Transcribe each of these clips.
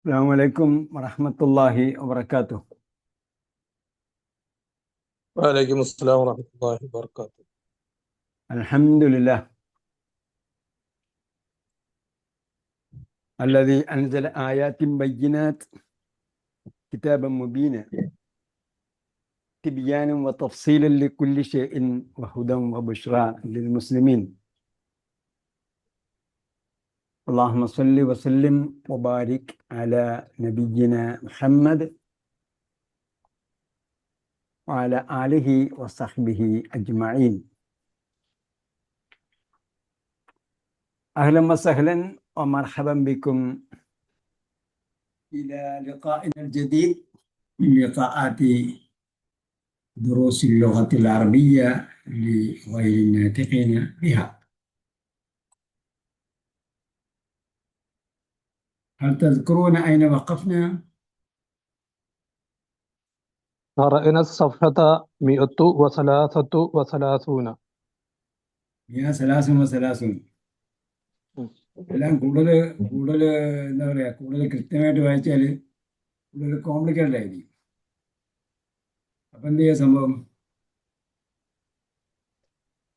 السلام عليكم ورحمة الله وبركاته. وعليكم السلام ورحمة الله وبركاته. الحمد لله الذي أنزل آيات بينات كتابا مبينا تبيانا وتفصيلا لكل شيء وهدى وبشرى للمسلمين. اللهم صل وسلم وبارك على نبينا محمد وعلى آله وصحبه أجمعين. أهلا وسهلا ومرحبا بكم إلى لقائنا الجديد من لقاءات دروس اللغة العربية لغير الناطقين بها. هل تذكرون أين وقفنا؟ قرأنا الصفحة 133. 133. എല്ലാം കൂടുതൽ എന്താ പറയുക, കൂടുതൽ കൃത്യമായിട്ട് വായിച്ചാൽ കൂടുതൽ കോംപ്ലിക്കേറ്റഡ് ആയിരിക്കും. അപ്പം എന്ത് ചെയ്യാ സംഭവം?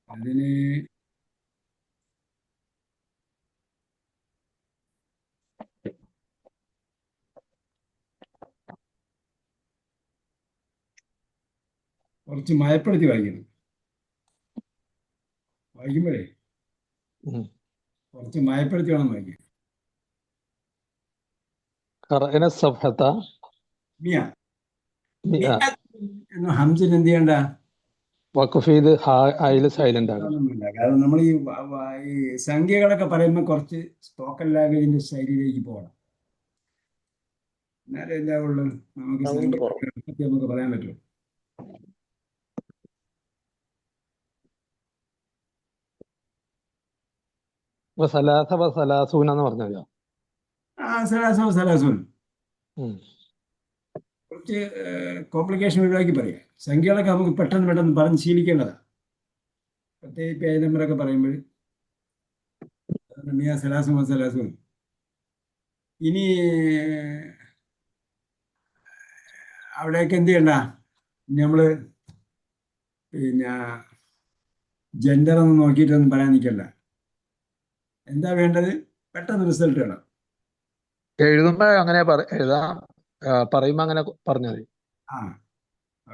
അതിന് കുറച്ച് മയപ്പെടുത്തി വായിക്കണം. വായിക്കുമ്പോഴേ കുറച്ച് മയപ്പെടുത്തി വേണം വായിക്കാൻ. قرأنا الصفحة മിയ 100. എന്ന ഹംസിന് എന്ത് ചെയ്യണ്ട? വഖഫ് ചെയ്ത് അതിൽ സൈലന്റ് ആകാം. ഒന്നുമില്ല. കാരണം നമ്മൾ ഈ സംഖ്യകളൊക്കെ പറയുമ്പോൾ കുറച്ച് സ്പോക്കൺ ലാംഗ്വേജിന്റെ ശൈലിയിലേക്ക് പോകണം. എന്നാലേ എന്താവുള്ളൂ, നമുക്ക് നമുക്ക് പറയാൻ പറ്റുള്ളൂ. വസലാസ വസലാസൂന എന്ന് പറഞ്ഞാൽ സലാസൂൻ കുറച്ച് കോംപ്ലിക്കേഷൻ ഒഴിവാക്കി പറയാം. സംഖ്യകളൊക്കെ നമുക്ക് പെട്ടെന്ന് പറഞ്ഞ് ശീലിക്കേണ്ടതാണ്. പ്രത്യേകിച്ച് പേജ് നമ്പറൊക്കെ പറയുമ്പോൾ മിയ സലാസുൻ. ഇനി അവിടേക്ക് എന്ത് ചെയ്യണ്ട, നമ്മൾ പിന്നെ ജെൻഡർ ഒന്നും നോക്കിയിട്ടൊന്നും പറയാൻ നിൽക്കണ്ട. എന്താ വേണ്ടത്? പെട്ടെന്ന് റിസൾട്ട് വേണം. എഴുതുമ്പോ അങ്ങനെ എഴുതാം, പറയുമ്പോ അങ്ങനെ പറഞ്ഞാൽ മതി.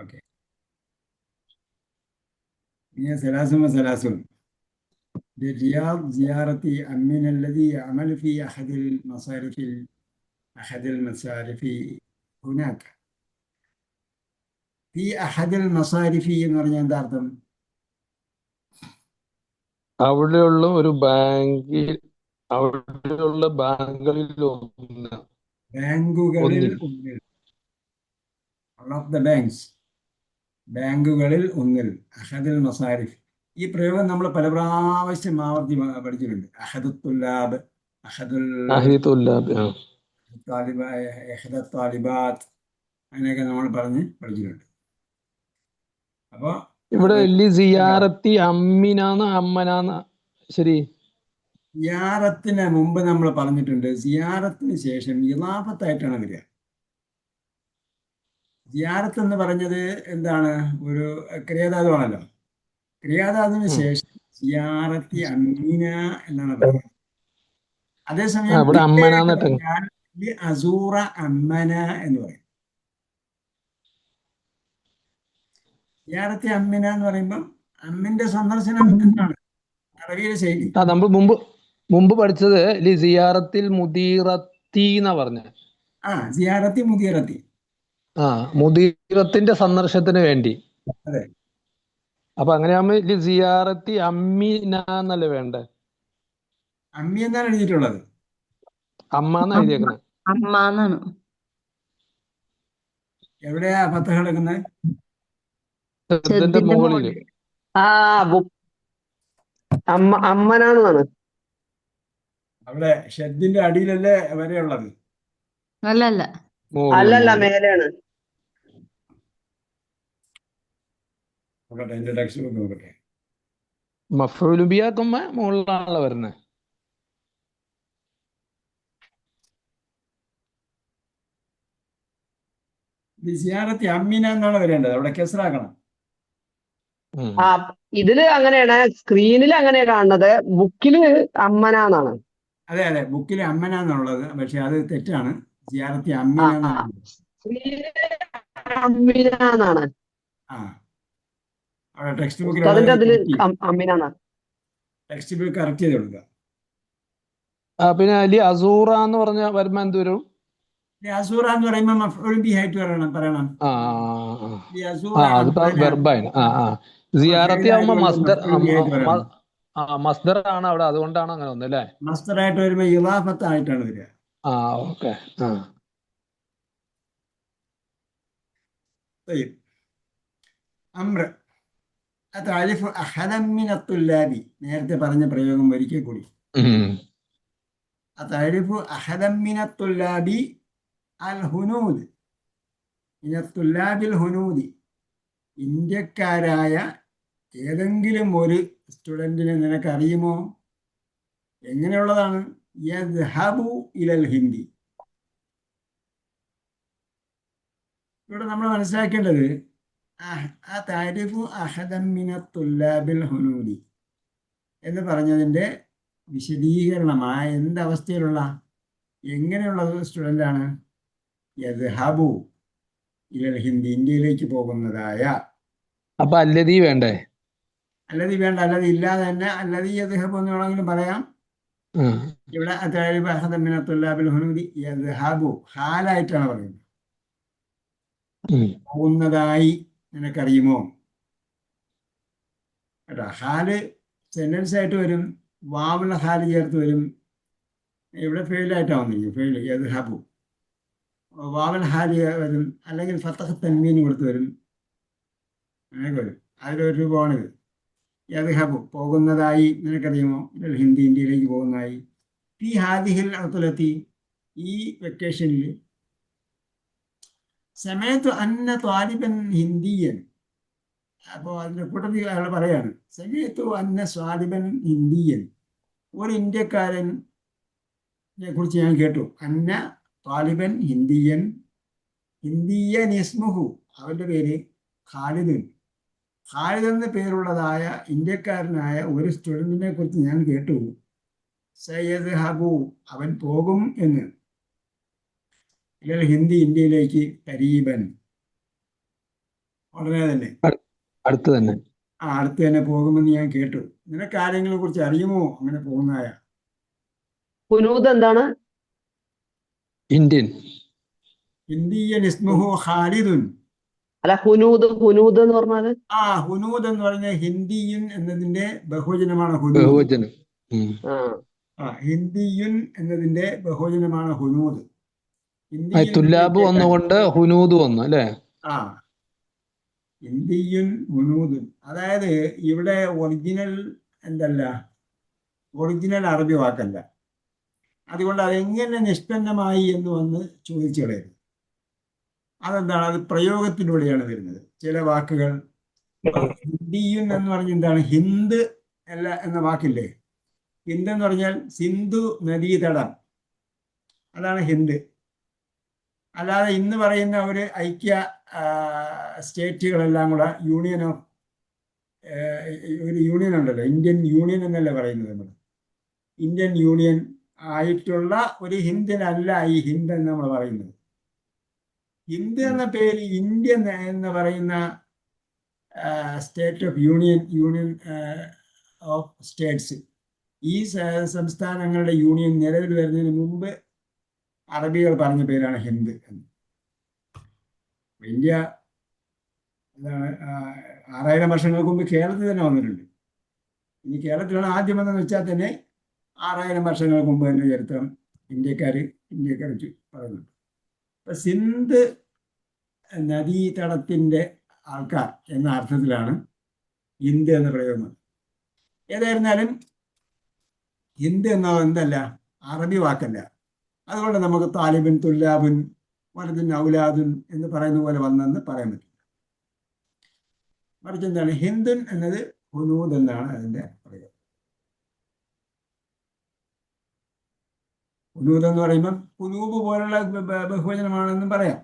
ഓക്കെ. മിയ സലാസുൻ لرياض زيارة عمنا الذي يعمل في أحد المصارف هناك. في أحد المصارف എന്ന് പറഞ്ഞാൽ എന്താ അർത്ഥം? അവിടെയുള്ള ഒരു ബാങ്കുകളിൽ ഒന്ന്. One of the banks. ബാങ്കുകളിൽ ഒന്നിൽ. അഹദുൽ മസാരിഫ്. ഈ പ്രയോഗം നമ്മൾ പല പ്രാവശ്യം ആവർത്തി പഠിച്ചിട്ടുണ്ട്. അഹദുത്തുല്ലാബ്, താലിബാത്ത്, അങ്ങനെയൊക്കെ നമ്മൾ പഠിച്ചിട്ടുണ്ട്. അപ്പൊ ഇവിടെ സിയാറത്തി അമ്മിനാന്ന് അമ്മനാന്ന്. ശരി, സിയാറത്തിന് മുമ്പ് നമ്മൾ പറഞ്ഞിട്ടുണ്ട്. സിയാറത്തിന് ശേഷം ഇളാഫത്തായിട്ടാണ് വരിക. സിയാറത്ത് എന്ന് പറഞ്ഞത് എന്താണ്? ഒരു ക്രിയാധാതുവാണല്ലോ. ക്രിയാധാതുവിന് ശേഷം സിയാറത്തി അമ്മീന എന്നാണ് പറയുന്നത്. അതേസമയം അസൂറ അമ്മന എന്ന് പറയും. സിയാറത്തി അമ്മിന എന്ന് പറയുമ്പോൾ അമ്മിന്റെ സന്ദർശനം എന്നാണ് അറബിയുടെ ശൈലി. നമ്മൾ മുമ്പ് പഠിച്ചത് സിയാറത്തിൽ മുദീറത്തി എന്നാ പറഞ്ഞത്. സിയാറത്തി മുദീറത്തി. മുദീറത്തിന്റെ സന്ദർശനത്തിന് വേണ്ടി. അതെ. അപ്പൊ അങ്ങനെയാകുമ്പോ സിയാറത്തി അമ്മിന എന്നല്ലേ വേണ്ടേ? അമ്മി എന്നാണ് എഴുതിയിട്ടുള്ളത്. അമ്മാന്ന് എഴുതിയേക്കുന്നത്. അമ്മാന്നാണ്. എവിടെയാ ഫത്തഹ കിടക്കുന്നത്? മുകളില്. അമ്മനാണ്. അവിടെ ഷെഡിന്റെ അടിയിലല്ലേ വരെയുള്ളത്? അല്ലല്ല, മേലെയാണ്. നോക്കട്ടെ, എന്റെ ടെക്സ്റ്റ് ബുക്ക് നോക്കട്ടെ. മഫ്ഊലു ബിഹി ആക്കുമ്പോ മുകളിലാണല്ലോ വരുന്നത്. ഇത് സിയാറത്തി അമ്മിന എന്നാണ് വരേണ്ടത്, അവിടെ കെസറാക്കണം. ഉം. ആ ഇതില് അങ്ങനെയാണ്, സ്ക്രീനിൽ അങ്ങനെ കാണുന്നത്, ബുക്കില് അമ്മനാന്നാണ്. അതെ അതെ, ബുക്കിൽ അമ്മന എന്നുള്ളത്, പക്ഷെ അത് തെറ്റാണ്. സിയാറത്തി ആ അമ്മിന എന്നാണ്. സ്ക്രീനില് അമ്മിനാന്നാണ്. ആ, അവിടെ ടെക്സ്റ്റ് ബുക്കിലുള്ളത് ഉസ്താദിന്റെ അതില് കറക്റ്റ് ചെയ്യും. അമ്മിനാന്നാണ്. ടെക്സ്റ്റ് ബുക്ക് കറക്റ്റ് ചെയ്ത് കൊടുക്കുക. പിന്നെ അലി അസൂറ എന്ന് പറഞ്ഞ വരുമ്പോ എന്ത് വരും? അസൂറ എന്ന് പറയുമ്പോൾ മഫ്ഊൽ ബിഹി ആയിട്ട് പറയണം. ആ അസൂറ അതിപ്പോ അമ്മന, വെർബായിന്. അപ്പൊ സിയാറത്തി ആവുമ്പോ ഫെയിലായതുകൊണ്ട് മഫ്ഊൽ ബിഹി ആയിട്ട് പറയണം. മസ്ദർ ആണ് അവിടെ, അതുകൊണ്ടാണ് അങ്ങനെ വന്നത് അല്ലേ? മസ്തറായിട്ട് വരുമ്പോൾ ഇളാഫത്ത് ആയിട്ടാണ് വരിക. ഓക്കെ. طيب. അമ്ര അതാരിഫ് അഹദൻ മിന തുല്ലാബി, നേരത്തെ പറഞ്ഞ പ്രയോഗം ഒരിക്കൽ കൂടി. അതാരിഫ് അഹദൻ മിന തുല്ലാബി അൽ ഹുനൂദ്, മിന തുല്ലാബിൽ ഹുനൂദി, ഇന്ത്യക്കാരായ ഏതെങ്കിലും ഒരു സ്റ്റുഡൻറ്റിനെ നിനക്കറിയുമോ? എങ്ങനെയുള്ളതാണ്? യദ്ഹബു ഇലൽ ഹിന്ദി. ഇവിടെ നമ്മൾ മനസ്സിലാക്കേണ്ടത് താരിഫു അഹദൻ മിന തുല്ലാബിൽ ഹുനൂദി എന്ന് പറഞ്ഞതിൻ്റെ വിശദീകരണമായ എന്തവസ്ഥയിലുള്ള, എങ്ങനെയുള്ള സ്റ്റുഡൻ്റാണ്? യദ്ഹബു ഇലൽ ഹിന്ദി, ഇന്ത്യയിലേക്ക് പോകുന്നതായ. അപ്പൊ അല്ലതി വേണ്ടേ? അല്ലതി വേണ്ട, അല്ലതി ഇല്ലാതെ തന്നെ അല്ലതി യദ്ഹബു എന്ന് വേണമെങ്കിലും പറയാം. ഇവിടെ താരിഫു അഹദൻ മിന തുല്ലാബിൽ ഹുനൂദി യദ്ഹബു ഹാലായിട്ടാണ് പറയുന്നത്. പോകുന്നതായി നിനക്കറിയുമോ? കേട്ടോ, ഹാല് സെന്റൻസ് ആയിട്ട് വരും, വാവുള്ള ഹാല് ചേർത്ത് വരും. ഇവിടെ ഫെയിലായിട്ടാണ് വന്നിരിക്കും, ഫെയിൽ യദ്ഹബു. വാവൽ ഹാല് വരും, അല്ലെങ്കിൽ ഫത്തഹ് തൻവീൻ കൊടുത്ത് വരും, അങ്ങനെയൊക്കെ വരും. അതിലൊരു രൂപമാണിത്. യദ്ഹബു പോകുന്നതായി നിനക്കറിയുമോ? ഹിന്ദി, ഇന്ത്യയിലേക്ക് പോകുന്നതായി. ഫി ഹാദിഹിൽ അത്തുലത്തി, ഈ വെക്കേഷനിൽ. സമയത്ത് അന്ന ത്വാലിബൻ ഹിന്ദിയൻ, അപ്പോൾ അതിൻ്റെ കൂട്ടത്തിൽ അയാൾ പറയാണ്, സമയത്ത് അന്ന സ്വാലിബൻ ഹിന്ദിയൻ, ഒരു ഇന്ത്യക്കാരനെ കുറിച്ച് ഞാൻ കേട്ടു. അന്ന ത്വാലിബൻ ഹിന്ദിയൻ, ഹിന്ദിയൻ ഇസ്മുഹു, അവൻ്റെ പേര് ഖാലിദുൻ. ഖാലിദ് എന്ന പേരുള്ളതായ ഇന്ത്യക്കാരനായ ഒരു സ്റ്റുഡൻറ്റിനെ കുറിച്ച് ഞാൻ കേട്ടു. സയ്യദ് ഹബു, അവൻ പോകും എന്ന്. ഹിന്ദി, ഇന്ത്യയിലേക്ക് കരീബൻ, ഉടനെ തന്നെ, അടുത്ത് തന്നെ. അടുത്ത് തന്നെ പോകുമെന്ന് ഞാൻ കേട്ടു. നിനക്ക് ആരെങ്കിലെ കുറിച്ച് അറിയുമോ അങ്ങനെ പോകുന്നതായ? ഹുനൂദ് എന്താണ്? ഇന്ത്യൻ. ഹിന്ദിയൻ ഇസ്മുഹു ഖാലിദുൻ. അല്ല, ഹുനൂദ് എന്ന് പറഞ്ഞാല് ഹുനൂദ് എന്ന് പറഞ്ഞ ഹിന്ദിയുൻ എന്നതിന്റെ ബഹുവചനമാണ് ഹുനൂദ്. ബഹുവചനം. ഹിന്ദിയുൻ എന്നതിന്റെ ബഹുവചനമാണ് ഹുനൂദ്. തുല്ലാബ് വന്നുകൊണ്ട് ഹുനൂദ് വന്നു അല്ലേ? ഹിന്ദിയുൻ ഹുനൂദുൻ. അതായത് ഇവിടെ ഒറിജിനൽ എന്തല്ല, ഒറിജിനൽ അറബി വാക്കല്ല. അതുകൊണ്ട് അതെങ്ങനെ നിഷ്പന്നമായി എന്ന് വന്ന് ചോദിച്ചു കളയരുത്. അതെന്താണ്? അത് പ്രയോഗത്തിലൂടെയാണ് വരുന്നത്. ചില വാക്കുകൾ, ഹിന്ദിയുൻ എന്ന് പറഞ്ഞ എന്താണ്? ഹിന്ദ് അല്ല എന്ന വാക്കില്ലേ? ഹിന്ദ് എന്ന് പറഞ്ഞാൽ സിന്ധു നദീതടം, അതാണ് ഹിന്ദ്. അല്ലാതെ ഇന്ന് പറയുന്ന ഒരു ഐക്യ സ്റ്റേറ്റുകളെല്ലാം കൂടെ യൂണിയൻ ഓഫ്, ഒരു യൂണിയൻ ഉണ്ടല്ലോ, ഇന്ത്യൻ യൂണിയൻ എന്നല്ലേ പറയുന്നത് നമ്മൾ. ഇന്ത്യൻ യൂണിയൻ ആയിട്ടുള്ള ഒരു ഹിന്ദിനല്ല ഈ ഹിന്ദ് എന്ന് നമ്മൾ പറയുന്നത്. ഹിന്ദ് എന്ന പേര് ഇന്ത്യ എന്ന് പറയുന്ന state of union of States, ഈ സംസ്ഥാനങ്ങളുടെ യൂണിയൻ നിലവിൽ വരുന്നതിന് മുമ്പ് അറബികൾ പറഞ്ഞ പേരാണ് ഹിന്ദ് എന്ന്. ഇന്ത്യ 6000 വർഷങ്ങൾക്ക് മുമ്പ് കേരളത്തിൽ തന്നെ വന്നിട്ടുണ്ട്. ഇനി കേരളത്തിലാണ് ആദ്യം വന്നതെന്ന് വെച്ചാൽ തന്നെ 6000 വർഷങ്ങൾക്ക് മുമ്പ് തന്നെ ചരിത്രം ഇന്ത്യക്കാർ പറയുന്നുണ്ട്. അപ്പൊ സിന്ധ് നദീതടത്തിൻ്റെ ആൾക്കാർ എന്ന അർത്ഥത്തിലാണ് ഹിന്ദ് എന്ന പ്രയോഗം. ഏതായിരുന്നാലും ഹിന്ദ് എന്നത് എന്തല്ല, അറബി വാക്കല്ല. അതുകൊണ്ട് നമുക്ക് താലിബുൻ, തുല്ലാബുൻ, വലതുൻ, ഔലാദുൻ എന്ന് പറയുന്ന പോലെ വന്നെന്ന് പറയാൻ പറ്റും. മറിച്ച് എന്താണ്? ഹിന്ദുൻ എന്നത് ഹുനൂദ് എന്നാണ് അതിൻ്റെ പ്രയോഗം. ഹുനൂദ് എന്ന് പറയുമ്പം കുനൂബ് പോലുള്ള ബഹുവചനമാണെന്നും പറയാം.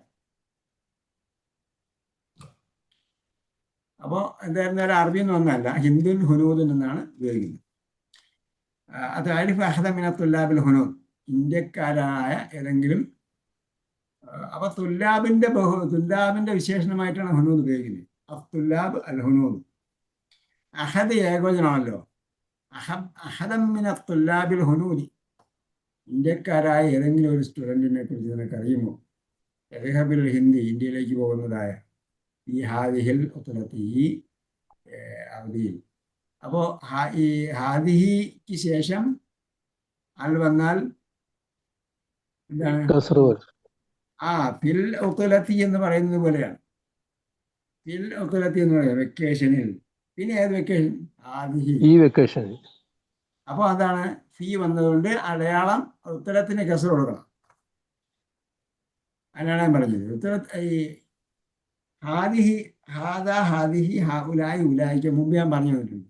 അപ്പോൾ എന്തായിരുന്നാലും അറബി എന്നൊന്നല്ല, ഹിന്ദുൻ ഹുനൂദുൻ എന്നാണ് ഉപയോഗിക്കുന്നത്. അത് അലിഫ് അഹദമിന തുല്ലാബിൽ ഹുനൂദ്, ഇന്ത്യക്കാരായ ഏതെങ്കിലും. അപ്പൊ തുല്ലാബിന്റെ വിശേഷണമായിട്ടാണ് ഹുനൂദ് ഉപയോഗിക്കുന്നത്. അഫ്തുല്ലാബ് അൽ ഹുനൂദ്. അഹദ് ഏകോചനമാണല്ലോ. അഹദമിന തുല്ലാബിൽ ഹുനൂദി, ഇന്ത്യക്കാരായ ഏതെങ്കിലും ഒരു സ്റ്റുഡൻറ്റിനെ കുറിച്ച് നിനക്ക് അറിയുമോ? എദ്ഹബിൽ ഹിന്ദി, ഇന്ത്യയിലേക്ക് പോകുന്നതായ ഈ ഹാദിഹിൽ ഉത്തലത്തി, ഈ അവധിയിൽ. അപ്പോൾ ഈ ഹാദിഹിക്ക് ശേഷം അൽ വന്നാൽ എന്താണ്? ഫിൽ ഉത്തലത്തി എന്ന് പറയുന്നത് പോലെയാണ്. ഫിൽ ഉത്തലത്തി എന്ന് പറയുന്നത് വെക്കേഷനിൽ. പിന്നെ ഏത് വെക്കേഷൻ? ഹാദിഹി, ഈ വെക്കേഷൻ. അപ്പോൾ അതാണ് ഫീ വന്നതുകൊണ്ട് അടയാളം ഉത്തരത്തിന് കസർ കൊടുക്കണം. അതിനാണ് ഞാൻ പറഞ്ഞത്. ഈ ഹാദിഹി, ഹാദ, ഹാദിഹി, ഉലായി, ഉലായിക്ക് മുമ്പ് ഞാൻ പറഞ്ഞു തന്നിട്ടുണ്ട്.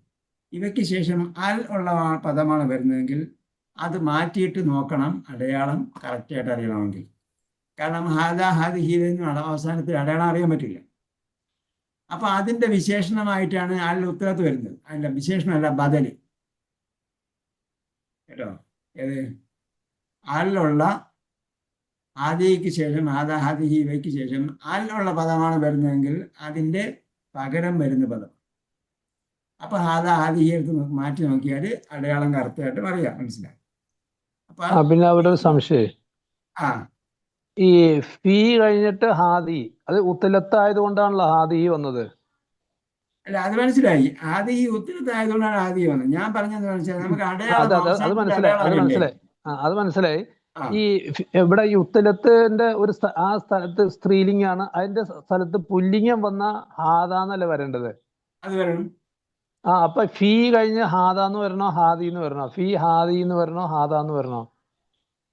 ഇവയ്ക്ക് ശേഷം അൽ ഉള്ള പദമാണ് വരുന്നതെങ്കിൽ അത് മാറ്റിയിട്ട് നോക്കണം, അടയാളം കറക്റ്റായിട്ട് അറിയണമെങ്കിൽ. കാരണം ഹാദ, ഹാദിഹിയിലും അവസാനത്തിൽ അടയാളം അറിയാൻ പറ്റില്ല. അപ്പം അതിൻ്റെ വിശേഷണമായിട്ടാണ് അൽ ഉത്തരത്ത് വരുന്നത്. അതിൻ്റെ വിശേഷണമല്ല, ബദല് കേട്ടോ. ഏത്? അല്ലുള്ള ഹാദിക്ക് ശേഷം, ഹാദ, ഹാദിഹി, ഇവയ്ക്ക് ശേഷം അല്ലുള്ള പദമാണ് വരുന്നതെങ്കിൽ അതിൻ്റെ പകരം വരുന്ന പദം. അപ്പൊ ഹാദ, ഹാദിഹി എടുത്ത് മാറ്റി നോക്കിയാൽ അടയാളം കറക്റ്റായിട്ട് അറിയാം, മനസ്സിലായി. അപ്പൊ പിന്നെ അവിടെ ഒരു സംശയം, ആ ഈ ഫീ കഴിഞ്ഞിട്ട് ഹാദി, അത് ഉത്തലത്തായത് കൊണ്ടാണല്ലോ ഹാദി വന്നത്. അല്ല, അത് മനസ്സിലായി. ഹാദിഹി ഉത്തരത്തായതുകൊണ്ടാണ് ഹാദിഹി വന്നത്. ഞാൻ പറഞ്ഞതെന്ന് വെച്ചാൽ നമുക്ക് അത് അടയാളം മനസ്സിലായി. അത് മനസ്സിലായി. ഈ ഇവിടെ ഈ ഉത്തലത്തിന്റെ ആ സ്ഥലത്ത് സ്ത്രീലിംഗാണ്, അതിന്റെ സ്ഥലത്ത് പുല്ലിംഗം വന്ന ഹാദാന്നല്ലേ വരേണ്ടത്? അത് വരണം. അപ്പൊ ഫീ കഴിഞ്ഞ് ഹാദാന്ന് വരണോ ഹാദിന്ന് വരണോ? ഫീ ഹാദിന്ന് വരണോ ഹാദാന്ന് വരണോ?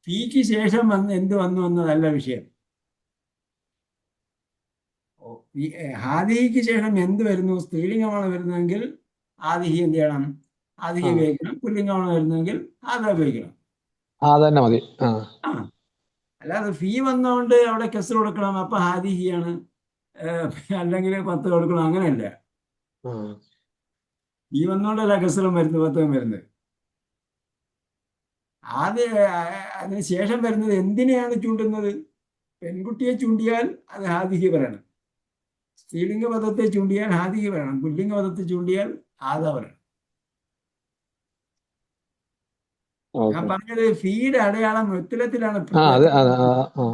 ഫീക്ക് ശേഷം എന്ത് വന്നു എന്നതല്ല വിഷയം. ഹാദിഹിക്ക് ശേഷം എന്ത് വരുന്നു? സ്ത്രീലിംഗമാണ് വരുന്നതെങ്കിൽ ആദിഹി എന്ത് ചെയ്യണം? ആദിഹി ഉപയോഗിക്കണം. പുല്ലിംഗമാണ് വരുന്നതെങ്കിൽ ഹാദ ഉപയോഗിക്കണം. തന്നെ മതി. അല്ലാതെ ഫീ വന്നതുകൊണ്ട് അവിടെ കെസർ കൊടുക്കണം, അപ്പൊ ഹാദിഹിയാണ്, അല്ലെങ്കിൽ 10 കൊടുക്കണം, അങ്ങനെയല്ല. ഫീ വന്നോണ്ടല്ല കെസറും വരുന്നത്, 10 വരുന്നത്. അതിന് ശേഷം വരുന്നത് എന്തിനെയാണ് ചൂണ്ടുന്നത്? പെൺകുട്ടിയെ ചൂണ്ടിയാൽ അത് ഹാദിഹി പറയണം. സ്ത്രീലിംഗ പദത്തെ ചൂണ്ടിയാൽ ഹാദിഹി പറയണം. പുല്ലിംഗ പദത്തെ ചൂണ്ടിയാൽ ഹാദ പറയണം. ഞാൻ പറഞ്ഞത് ഫീയുടെ അടയാളം ഉത്തരത്തിലാണ്.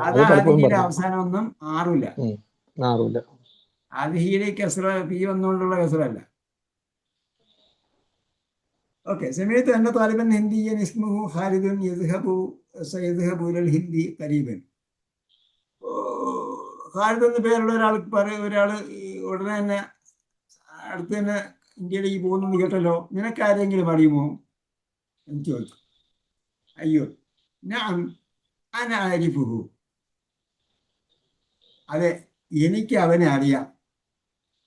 ഹാദിഹിയുടെ അവസാനം ഒന്നും മാറില്ല. ഹാദിഹിയിലെ കെസറ ഫീ വന്നുകൊണ്ടുള്ള കെസറല്ല. ഓക്കെ. സമയത്ത് എന്നെ താലിബൻ ഹിന്ദിയൻ ഇസ്മുഹു ഖാലിദുൻ സയദ്ഹബു ഇലൽ ഹിന്ദി ഖരീബൻ. ഖാലിദ് എന്ന് പേരുള്ള ഒരാൾ ഉടനെ തന്നെ അടുത്ത് തന്നെ ഇന്ത്യയിലേക്ക് പോകുന്നു കേട്ടല്ലോ, നിനക്കാരെങ്കിലും അറിയുമോ എന്ന് ചോദിച്ചു. അയ്യോ, ഞാൻ അനാരിഫുഹു, അതെ, എനിക്ക് അവനെ അറിയാം.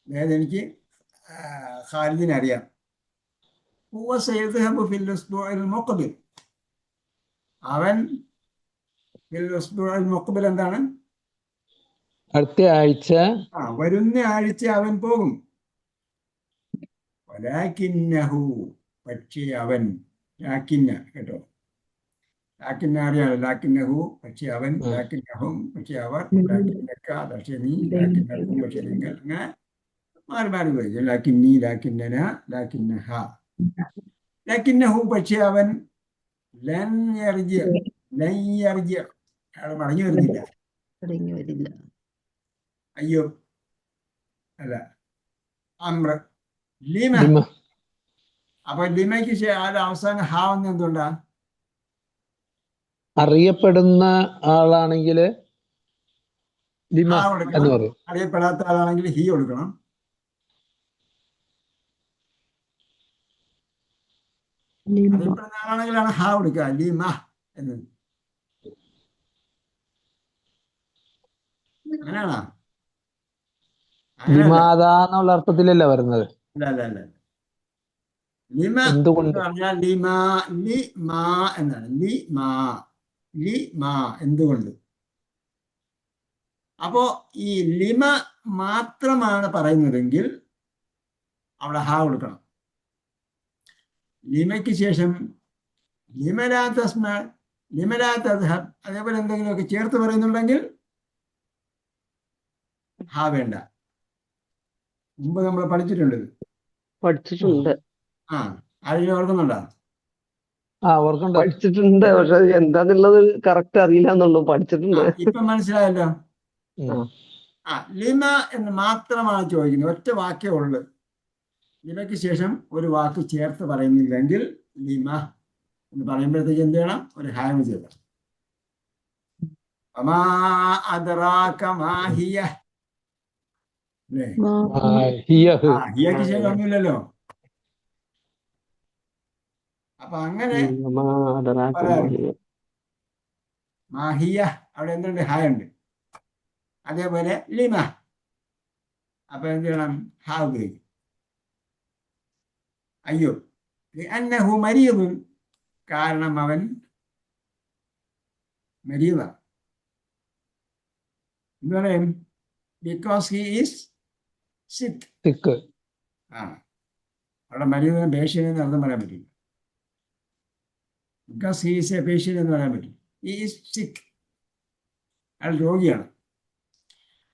അതായത് എനിക്ക് ഖാലിദിനെ അറിയാം. അവൻ എന്താണ്? അടുത്ത ആഴ്ച, വരുന്ന ആഴ്ച അവൻ പോകും. പക്ഷേ അവൻ, കേട്ടോ, ലാക്കിന്ന അറിയാലോ, ലാക്കിന്നഹു പക്ഷെ അവൻ, ലാക്കിന്നഹും പക്ഷെ അവർ, ലാക്കിന്നക്ക പക്ഷെ നീ, ലാക്കിന്നക്കും പക്ഷെ നിങ്ങൾ, അങ്ങനെ മാറി മാറി പോയി. ലാക്കിന്നി, ലാക്കിന്നന, ലാക്കിന്നഹ. ലാക്കിന്നഹു പക്ഷെ അവൻ, അയാൾ മടങ്ങി വരുന്നില്ല. അയ്യോ, അല്ല, അമ്ര, ലിമ. അപ്പൊ ലിമയ്ക്ക് അവസാനം ഹാ എന്ന് എന്തുകൊണ്ടാ? അറിയപ്പെടുന്ന ആളാണെങ്കിൽ എന്ന് പറയും. അറിയപ്പെടാത്ത ആളാണെങ്കിൽ ഹി കൊടുക്കണം. അറിയപ്പെടുന്ന ആളാണെങ്കിലാണ് ഹാ കൊടുക്കുക, ലിമ എന്ന്. അങ്ങനെയാണോ? എന്നുള്ള അർത്ഥത്തിലല്ല വരുന്നത്. അല്ല. ലിമ എന്ന് പറഞ്ഞാൽ ലിമാ എന്നാണ്. ലിമാ എന്തുകൊണ്ട്? അപ്പോ ഈ ലിമ മാത്രമാണ് പറയുന്നതെങ്കിൽ അവിടെ ഹാ കൊടുക്കണം. ലിമയ്ക്ക് ശേഷം ലിമലാ തസ്മ, ലിമലാ തദ്ഹബ്, അതേപോലെ എന്തെങ്കിലുമൊക്കെ ചേർത്ത് പറയുന്നുണ്ടെങ്കിൽ ഹാ വേണ്ട. മുമ്പ് നമ്മൾ പഠിച്ചിട്ടുണ്ട് ഇത്. പഠിച്ചിട്ടുണ്ട്. ആ, ആരെങ്കിലും ഓർക്കുന്നുണ്ടോ? ഓർക്കണ്ട. പഠിച്ചിട്ടുണ്ട്, പക്ഷെ എന്താന്നുള്ളത് കറക്റ്റ് അറിയില്ല എന്നുള്ളൂ. പഠിച്ചിട്ടുണ്ട്. ഇപ്പം മനസ്സിലായല്ലോ. ആ. ആ, ലിമ എന്ന് മാത്രമാണ് ചോദിക്കുന്നത്, ഒറ്റ വാക്കേ ഉള്ളു. ലിമയ്ക്ക് ശേഷം ഒരു വാക്ക് ചേർത്ത് പറയുന്നില്ലെങ്കിൽ ലിമ എന്ന് പറയുമ്പോഴത്തേക്ക് എന്ത് ചെയ്യണം? ഒരു ഹാങ് ചെയ്യണം. വമാ അദ്റാക മാ ഹിയ. അല്ലേ? ഹിയഹ്. ഹിയക്ക് ശേഷം ഒന്നുമില്ലല്ലോ. അപ്പൊ അങ്ങനെ പറയാറുണ്ട്. മാഹിയ, അവിടെ എന്തുണ്ട്? ഹായ് ഉണ്ട്. അതേപോലെ ലിമ, അപ്പൊ എന്ത് ചെയ്യണം? ഹാ ഉപയോഗിക്കും. അയ്യോ, അന്നഹു മരീദുൻ, കാരണം അവൻ മരീദാണ്. എന്ന് പറയും ബിക്കോസ് ഹി ഈസ് സിക്ക്. സിക്ക്. അവിടെ മരീദിന് പേഷ്യൻ എന്ന് അർത്ഥം പറയാൻ പറ്റില്ല. Because he is a patient എന്ന് പറയാൻ പറ്റും. ഹി ഈസ് സിക്ക്, അയാൾ രോഗിയാണ്.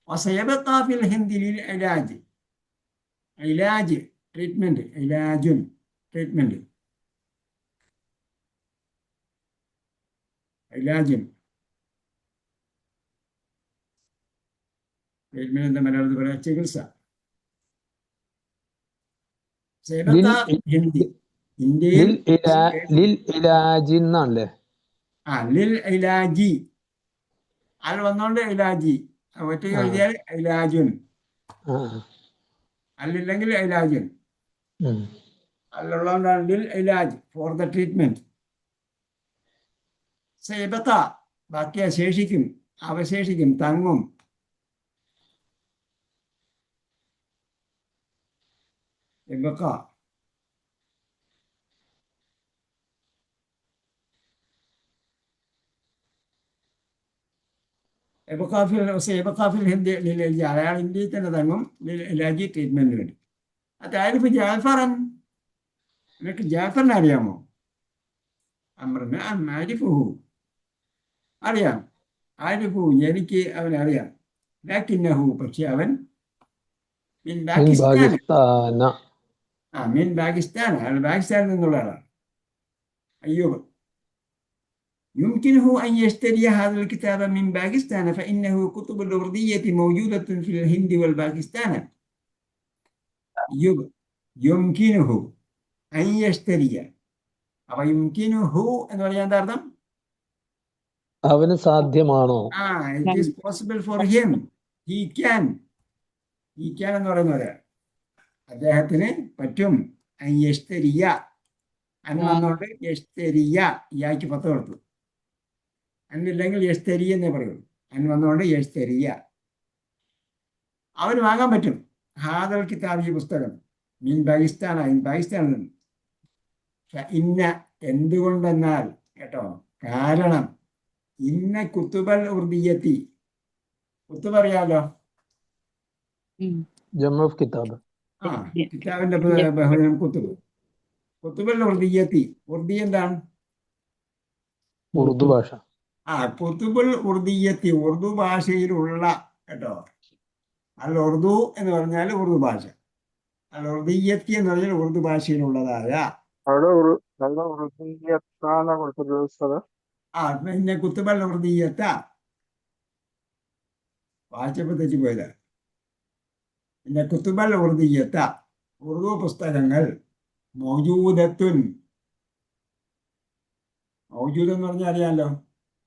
وسيبقى في الهند للعلاج. علاج ട്രീറ്റ്മെന്റ്, ഇലാജുൻ ട്രീറ്റ്മെന്റ്, ഇലാജുൻ ട്രീറ്റ്മെന്റ് എന്താ മലയാളത്തിൽ പറയാ? ചികിത്സ. ഹിന്ദി, ഇന്ത്യയിൽ ലിൽ ഇലാജി എന്നാണല്ലേ? ലിൽ ഇലാജി, അത് വന്നോണ്ട് ഇലാജി ഒറ്റയ്ക്ക് എഴുതിയാൽ ഇലാജുൻ, അല്ലില്ലെങ്കിൽ ഇലാജുൻ. അല്ലുള്ളതുകൊണ്ടാണ് ലിൽ ഇലാജ്, ഫോർ ദ ട്രീറ്റ്മെന്റ്. സൈബത്ത, ബാക്കി ശേഷിക്കും, അവശേഷിക്കും, തങ്ങും. ഇബക്ക, അയാൾ ഇന്ത്യയിൽ തന്നെ തങ്ങും ഇലാജി ട്രീറ്റ്മെന്റിന് വേണ്ടി. അതായത് ജാഫറൻ, നിനക്ക് ജാഫറിനെ അറിയാമോ? അമ്രന് ആരിഫുഹു, അറിയാം. ആരിഫു, എനിക്ക് അവനെ അറിയാം. ലാക്കിന്നഹു, പക്ഷെ അവൻ മിൻ പാകിസ്ഥാൻ. മിൻ പാകിസ്ഥാൻ, അയാൾ പാകിസ്ഥാനിൽ നിന്നുള്ള ആളാണ്. അയ്യൂബ്. يمكنه أن يشتري هذا الكتاب من باكستان فإنه كتب الأردية موجودة في الهند والباكستان. يمكنه أن يشتري. أو يمكنه എന്ന് പറയാൻ എന്താ അർത്ഥം? അവന് സാധ്യമാണോ? It is possible for him. He can. He can എന്ന് പറയുന്നത് അദ്ദേഹത്തിന് പറ്റും. അൻ യഷ്തരിയ, അൻ വന്നോണ്ട് യഷ്തരിയ, യാക്ക് 10 കൊടുത്തു. അന്നില്ലെങ്കിൽ യഷ്തരി എന്നേ പറയുള്ളൂ. അൻ വന്നുകൊണ്ട് യഷ്തരിയ, അവന് വാങ്ങാൻ പറ്റും. ഹാദൽ കിതാബ്, ഈ പുസ്തകം, മീൻ പാകിസ്ഥാനാണ്, പാകിസ്ഥാനിൽ നിന്ന്. ഇന്ന, എന്തുകൊണ്ടെന്നാൽ, കേട്ടോ, കാരണം, ഇന്ന കുത്തുബൽ ഉർദിയത്തി, കുത്തുബ് അറിയാമല്ലോ, കിതാബ്. കിതാബിന്റെ ബഹുവചനം കുത്തുബ്. കുത്തുബൽ ഉർദിയത്തി, ഉർദി എന്താണ്? ഉറുദു ഭാഷ. കുത്തുബുൽ ഉർദിയത്തി, ഉറുദു ഭാഷയിലുള്ള, കേട്ടോ. അൽ ഉറുദു എന്ന് പറഞ്ഞാൽ ഉറുദു ഭാഷ, അൽ ഉർദിയത്തി എന്ന് പറഞ്ഞാൽ ഉറുദു ഭാഷയിലുള്ളതായ. പിന്നെ കുത്തുബൽ ഉർദിയത്ത വായിച്ചപ്പോ തെറ്റി പോയതാ. പിന്നെ കുത്തുബൽ ഉർദിയത്ത, ഉറുദു പുസ്തകങ്ങൾ, മൗജൂദത്തുൻ, മൗജൂദ് എന്ന് പറഞ്ഞാൽ അറിയാമല്ലോ,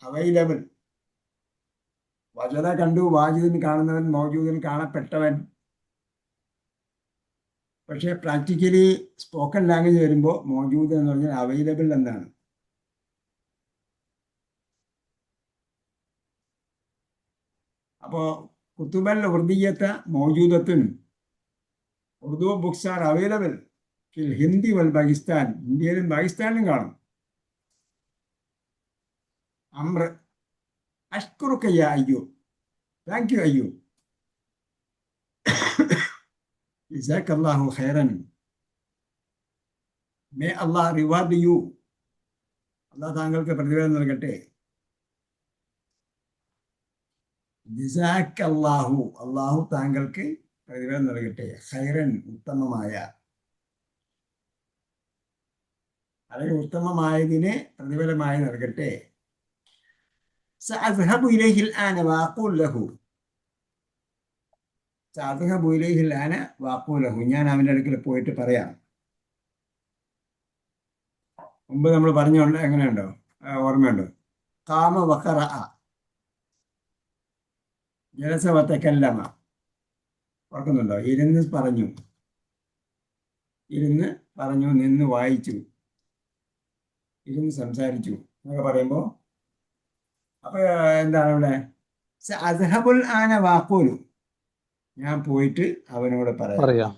അവൈലബിൾ. വജദ കണ്ടു, വാജിദിന് കാണുന്നവൻ, മൗജൂദിന് കാണപ്പെട്ടവൻ. പക്ഷെ പ്രാക്ടിക്കലി സ്പോക്കൺ ലാംഗ്വേജ് വരുമ്പോൾ മൗജൂദ് എന്ന് പറഞ്ഞാൽ അവൈലബിൾ എന്നാണ്. അപ്പോൾ കുത്തുബൽ ഉർദിയത്ത മൗജൂദത്തുൻ, ഉറുദു ബുക്സ് ആർ അവൈലബിൾ ഫിൽ ഹിന്ദി വൽ പാകിസ്ഥാൻ, ഇന്ത്യയിലും പാകിസ്ഥാനിലും കാണും. അമ്ര, അഷ്കുറുക യാ അയ്യൂബ്, താങ്ക് യു അയ്യൂബ്, ജസാക്കല്ലാഹു ഖൈറൻ, മേ അള്ളാഹ് റിവാർഡ് യു, അള്ളാഹ് താങ്കൾക്ക് പ്രതിഫലം നൽകട്ടെ. ജസാക്ക് അള്ളാഹു, അള്ളാഹു താങ്കൾക്ക് പ്രതിഫലം നൽകട്ടെ. ഖൈറൻ, ഉത്തമമായ, അല്ലെങ്കിൽ ഉത്തമമായതിനെ പ്രതിഫലമായി നൽകട്ടെ. സഅദ്ഹബു ഇലൈഹിൽ ആന വഅഖൂൽ ലഹു, സഅദ്ഹബു ഇലൈഹിൽ ആന വഅഖൂൽ ലഹു, ഞാൻ അവൻ്റെ അടുക്കൽ പോയിട്ട് പറയാം. മുമ്പ് നമ്മൾ പറഞ്ഞുകൊണ്ട് എങ്ങനെയുണ്ടോ, ഓർമ്മയുണ്ടോ? ഖാമ വഖറഅ, ജലസ വതകല്ലമ, ഓർക്കുന്നുണ്ടോ? ഇരുന്ന് പറഞ്ഞു, ഇരുന്ന് പറഞ്ഞു, നിന്ന് വായിച്ചു, ഇരുന്ന് സംസാരിച്ചു എന്നൊക്കെ പറയുമ്പോൾ അപ്പൊ എന്താണ് ഇവിടെ? അസ്ഹബുൽ ആന വാക്കൂലു, ഞാൻ പോയിട്ട് അവനോട് പറയാം. പറയാം.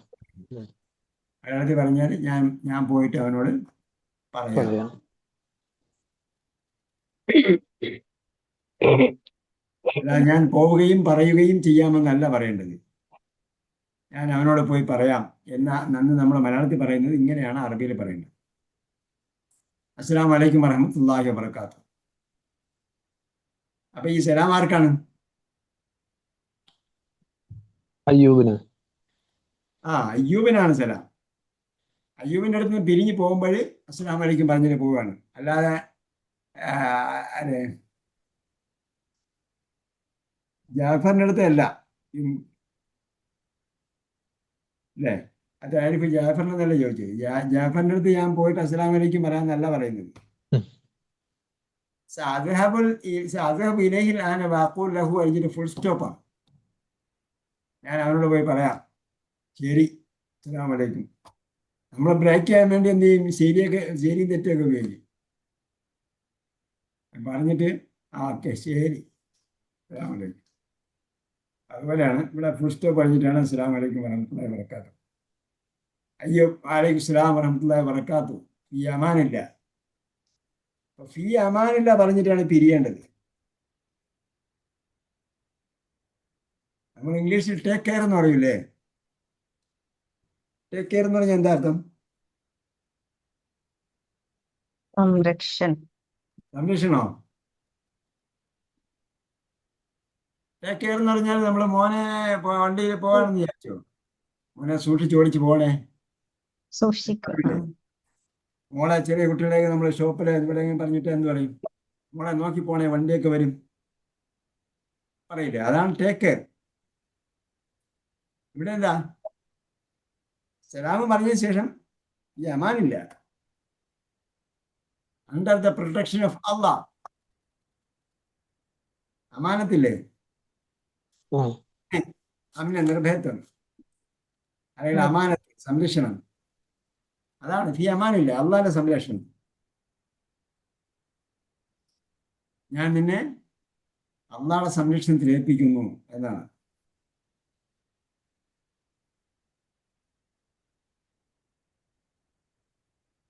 മലയാളത്തിൽ പറഞ്ഞാൽ ഞാൻ പോയിട്ട് അവനോട് പറയാം. അല്ല, ഞാൻ പോവുകയും പറയുകയും ചെയ്യാമെന്നല്ല പറയേണ്ടത്. ഞാൻ അവനോട് പോയി പറയാം നന്ന് നമ്മൾ മലയാളത്തിൽ പറയുന്നത് ഇങ്ങനെയാണ് അറബിയിൽ പറയുന്നത്. അസ്സലാമു അലൈക്കും വറഹ്മത്തുള്ളാഹി വബറകാതുഹു. അപ്പൊ ഈ സലാം ആർക്കാണ്? അയ്യൂബിന്. അയ്യൂബിനാണ് സലാം. അയ്യൂബിൻ്റെ അടുത്ത് നിന്ന് പിരിഞ്ഞു പോകുമ്പോൾ അസ്സലാമു അലൈക്കും പറഞ്ഞിട്ട് പോവുകയാണ്. അല്ലാതെ അതെ ജാഫറിൻ്റെ അടുത്ത് അല്ല. അല്ലേ? അത് ആരിഫ് ജാഫറിനെന്നല്ല ചോദിച്ചത്. ജാഫറിൻ്റെ അടുത്ത് ഞാൻ പോയിട്ട് അസ്സലാമു അലൈക്കും പറയാമെന്നല്ല പറയുന്നത്. സഅദ്ഹബു ഇലൈഹിൽ ആന വഅഖൂൽ ലഹു അയ്ജിന് ഫുൾ സ്റ്റോപ്പാണ്. ഞാൻ അവനോട് പോയി പറയാം, ശരി, അസ്സലാമു അലൈക്കും. നമ്മൾ ബ്രേക്ക് ചെയ്യാൻ വേണ്ടി എന്ത് ചെയ്യും? ശരിയും തെറ്റൊക്കെ ഉപയോഗിക്കും. പറഞ്ഞിട്ട് ഓക്കെ ശരി, അസ്സലാമു അലൈക്കും. അതുപോലെയാണ് ഇവിടെ ഫുൾ സ്റ്റോപ്പ് പറഞ്ഞിട്ടാണ് അസ്സലാമു അലൈക്കും വറഹ്മത്തുള്ളാഹി വബറകാതുഹു. അയ്യോ വഅലൈക്കും അസ്സലാം വറഹ്മത്തുള്ളാഹി വബറകാതുഹു. ഫീ അമാനില്ല. ഫീ അമാനില്ല പറഞ്ഞിട്ടാണ് പിരിയേണ്ടത്. നമ്മൾ ഇംഗ്ലീഷിൽ ടേക്ക് കെയർ എന്ന് പറയൂലേ? ടേക്ക് കെയർ എന്ന് പറഞ്ഞാൽ എന്താ അർത്ഥം? സംരക്ഷണോ? ടേക്ക് കെയർ എന്ന് പറഞ്ഞാൽ നമ്മൾ മോനെ വണ്ടിയിൽ പോകാണെന്ന് വിചാരിച്ചോ, മോനെ സൂക്ഷിച്ച് ഓടിച്ച് പോണേ, മോളെ ചെറിയ കുട്ടികളെയൊക്കെ നമ്മൾ ഷോപ്പിൽ എവിടെയെങ്കിലും പറഞ്ഞിട്ട് എന്ത് പറയും? മോളെ നോക്കി പോണേ, വണ്ടിയൊക്കെ വരും പറയില്ലേ? അതാണ് ടേക്ക് കെയർ. ഇവിടെ എന്താ? സലാം പറഞ്ഞതിന് ശേഷം ഈ അമാനില്ല, അണ്ടർ ദ പ്രൊട്ടക്ഷൻ ഓഫ് അള്ളാഹ്. അമാനത്തില്ലേ? അമിന, നിർഭയത്വം, അല്ലെങ്കിൽ അമാനത്ത്, സംരക്ഷണം. അതാണ് ഫീ അമാനില്ല, അള്ളാഹിന്റെ സംരക്ഷണം. ഞാൻ നിന്നെ അള്ളാഹുടെ സംരക്ഷണത്തിൽ ഏൽപ്പിക്കുന്നു എന്നാണ്.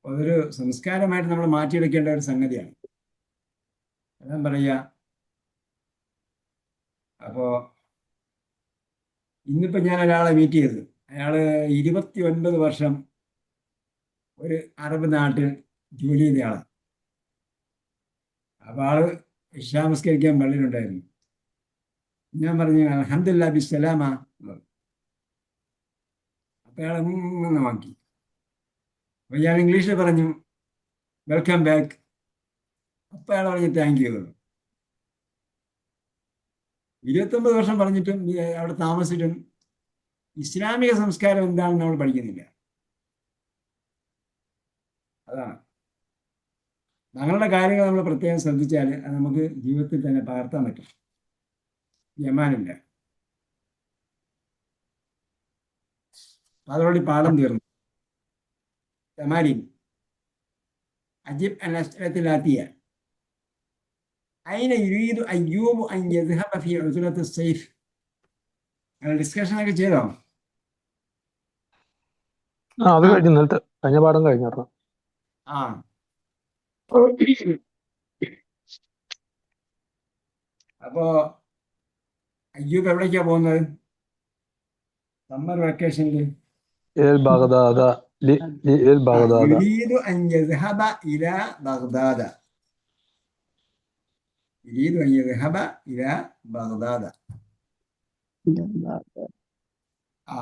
അതൊരു സംസ്കാരമായിട്ട് നമ്മൾ മാറ്റിയെടുക്കേണ്ട ഒരു സംഗതിയാണ്. ഞാൻ പറയുക, അപ്പോൾ ഇന്നിപ്പോൾ ഞാൻ ഒരാളെ മീറ്റ് ചെയ്തു. അയാൾ 29 വർഷം ഒരു അറബ് നാട്ടിൽ ജോലി ചെയ്ത ആളാണ്. അപ്പോൾ ആള് ഇശാ നമസ്കരിക്കാൻ പള്ളിയിലുണ്ടായിരുന്നു. ഞാൻ പറഞ്ഞു അൽഹംദുലില്ലാ ബിസ്സലാമ. അപ്പോൾ അയാൾ അങ്ങനെ നോക്കി. അപ്പോൾ ഞാൻ ഇംഗ്ലീഷിൽ പറഞ്ഞു വെൽക്കം ബാക്ക്. അപ്പോൾ അയാൾ പറഞ്ഞു താങ്ക് യു. 29 വർഷം പറഞ്ഞിട്ടും അവിടെ താമസിച്ചിട്ടും ഇസ്ലാമിക സംസ്കാരം എന്താണെന്ന് നമ്മൾ പഠിക്കുന്നില്ല. അതാണ്. ഞങ്ങളുടെ കാര്യങ്ങൾ നമ്മൾ പ്രത്യേകം ശ്രദ്ധിച്ചാൽ അത് നമുക്ക് ജീവിതത്തിൽ തന്നെ പകർത്താൻ പറ്റും. യമാനില്ല. അതോടെ പാഠം തീർന്നു. തമാരീൻ അജിബ് അൻ അസ്അലത്തിലാത്തിയ അയിന യുരീദു അയ്യൂബ് അൻ യദ്ഹബ ഫീ ഉസ്ലത്തി സൈഫ്. അങ്ങനെ ഡിസ്കഷൻ ഒക്കെ ചെയ്തോ? അത് കഴിഞ്ഞു. ഇന്നലത്തെ കഴിഞ്ഞ പാഠം കഴിഞ്ഞു. അപ്പോ അയ്യൂബ് എവിടേക്കാ പോകുന്നത്? സമ്മർ വെക്കേഷനിൽ ബഗ്ദാദ ബഗ്ദാദ. യുരീദു അൻ യദ്ഹബ ഇലാ ബഗ്ദാദ. യുരീദു അൻ യദ്ഹബ ഇലാ ബഗ്ദാദ. ആ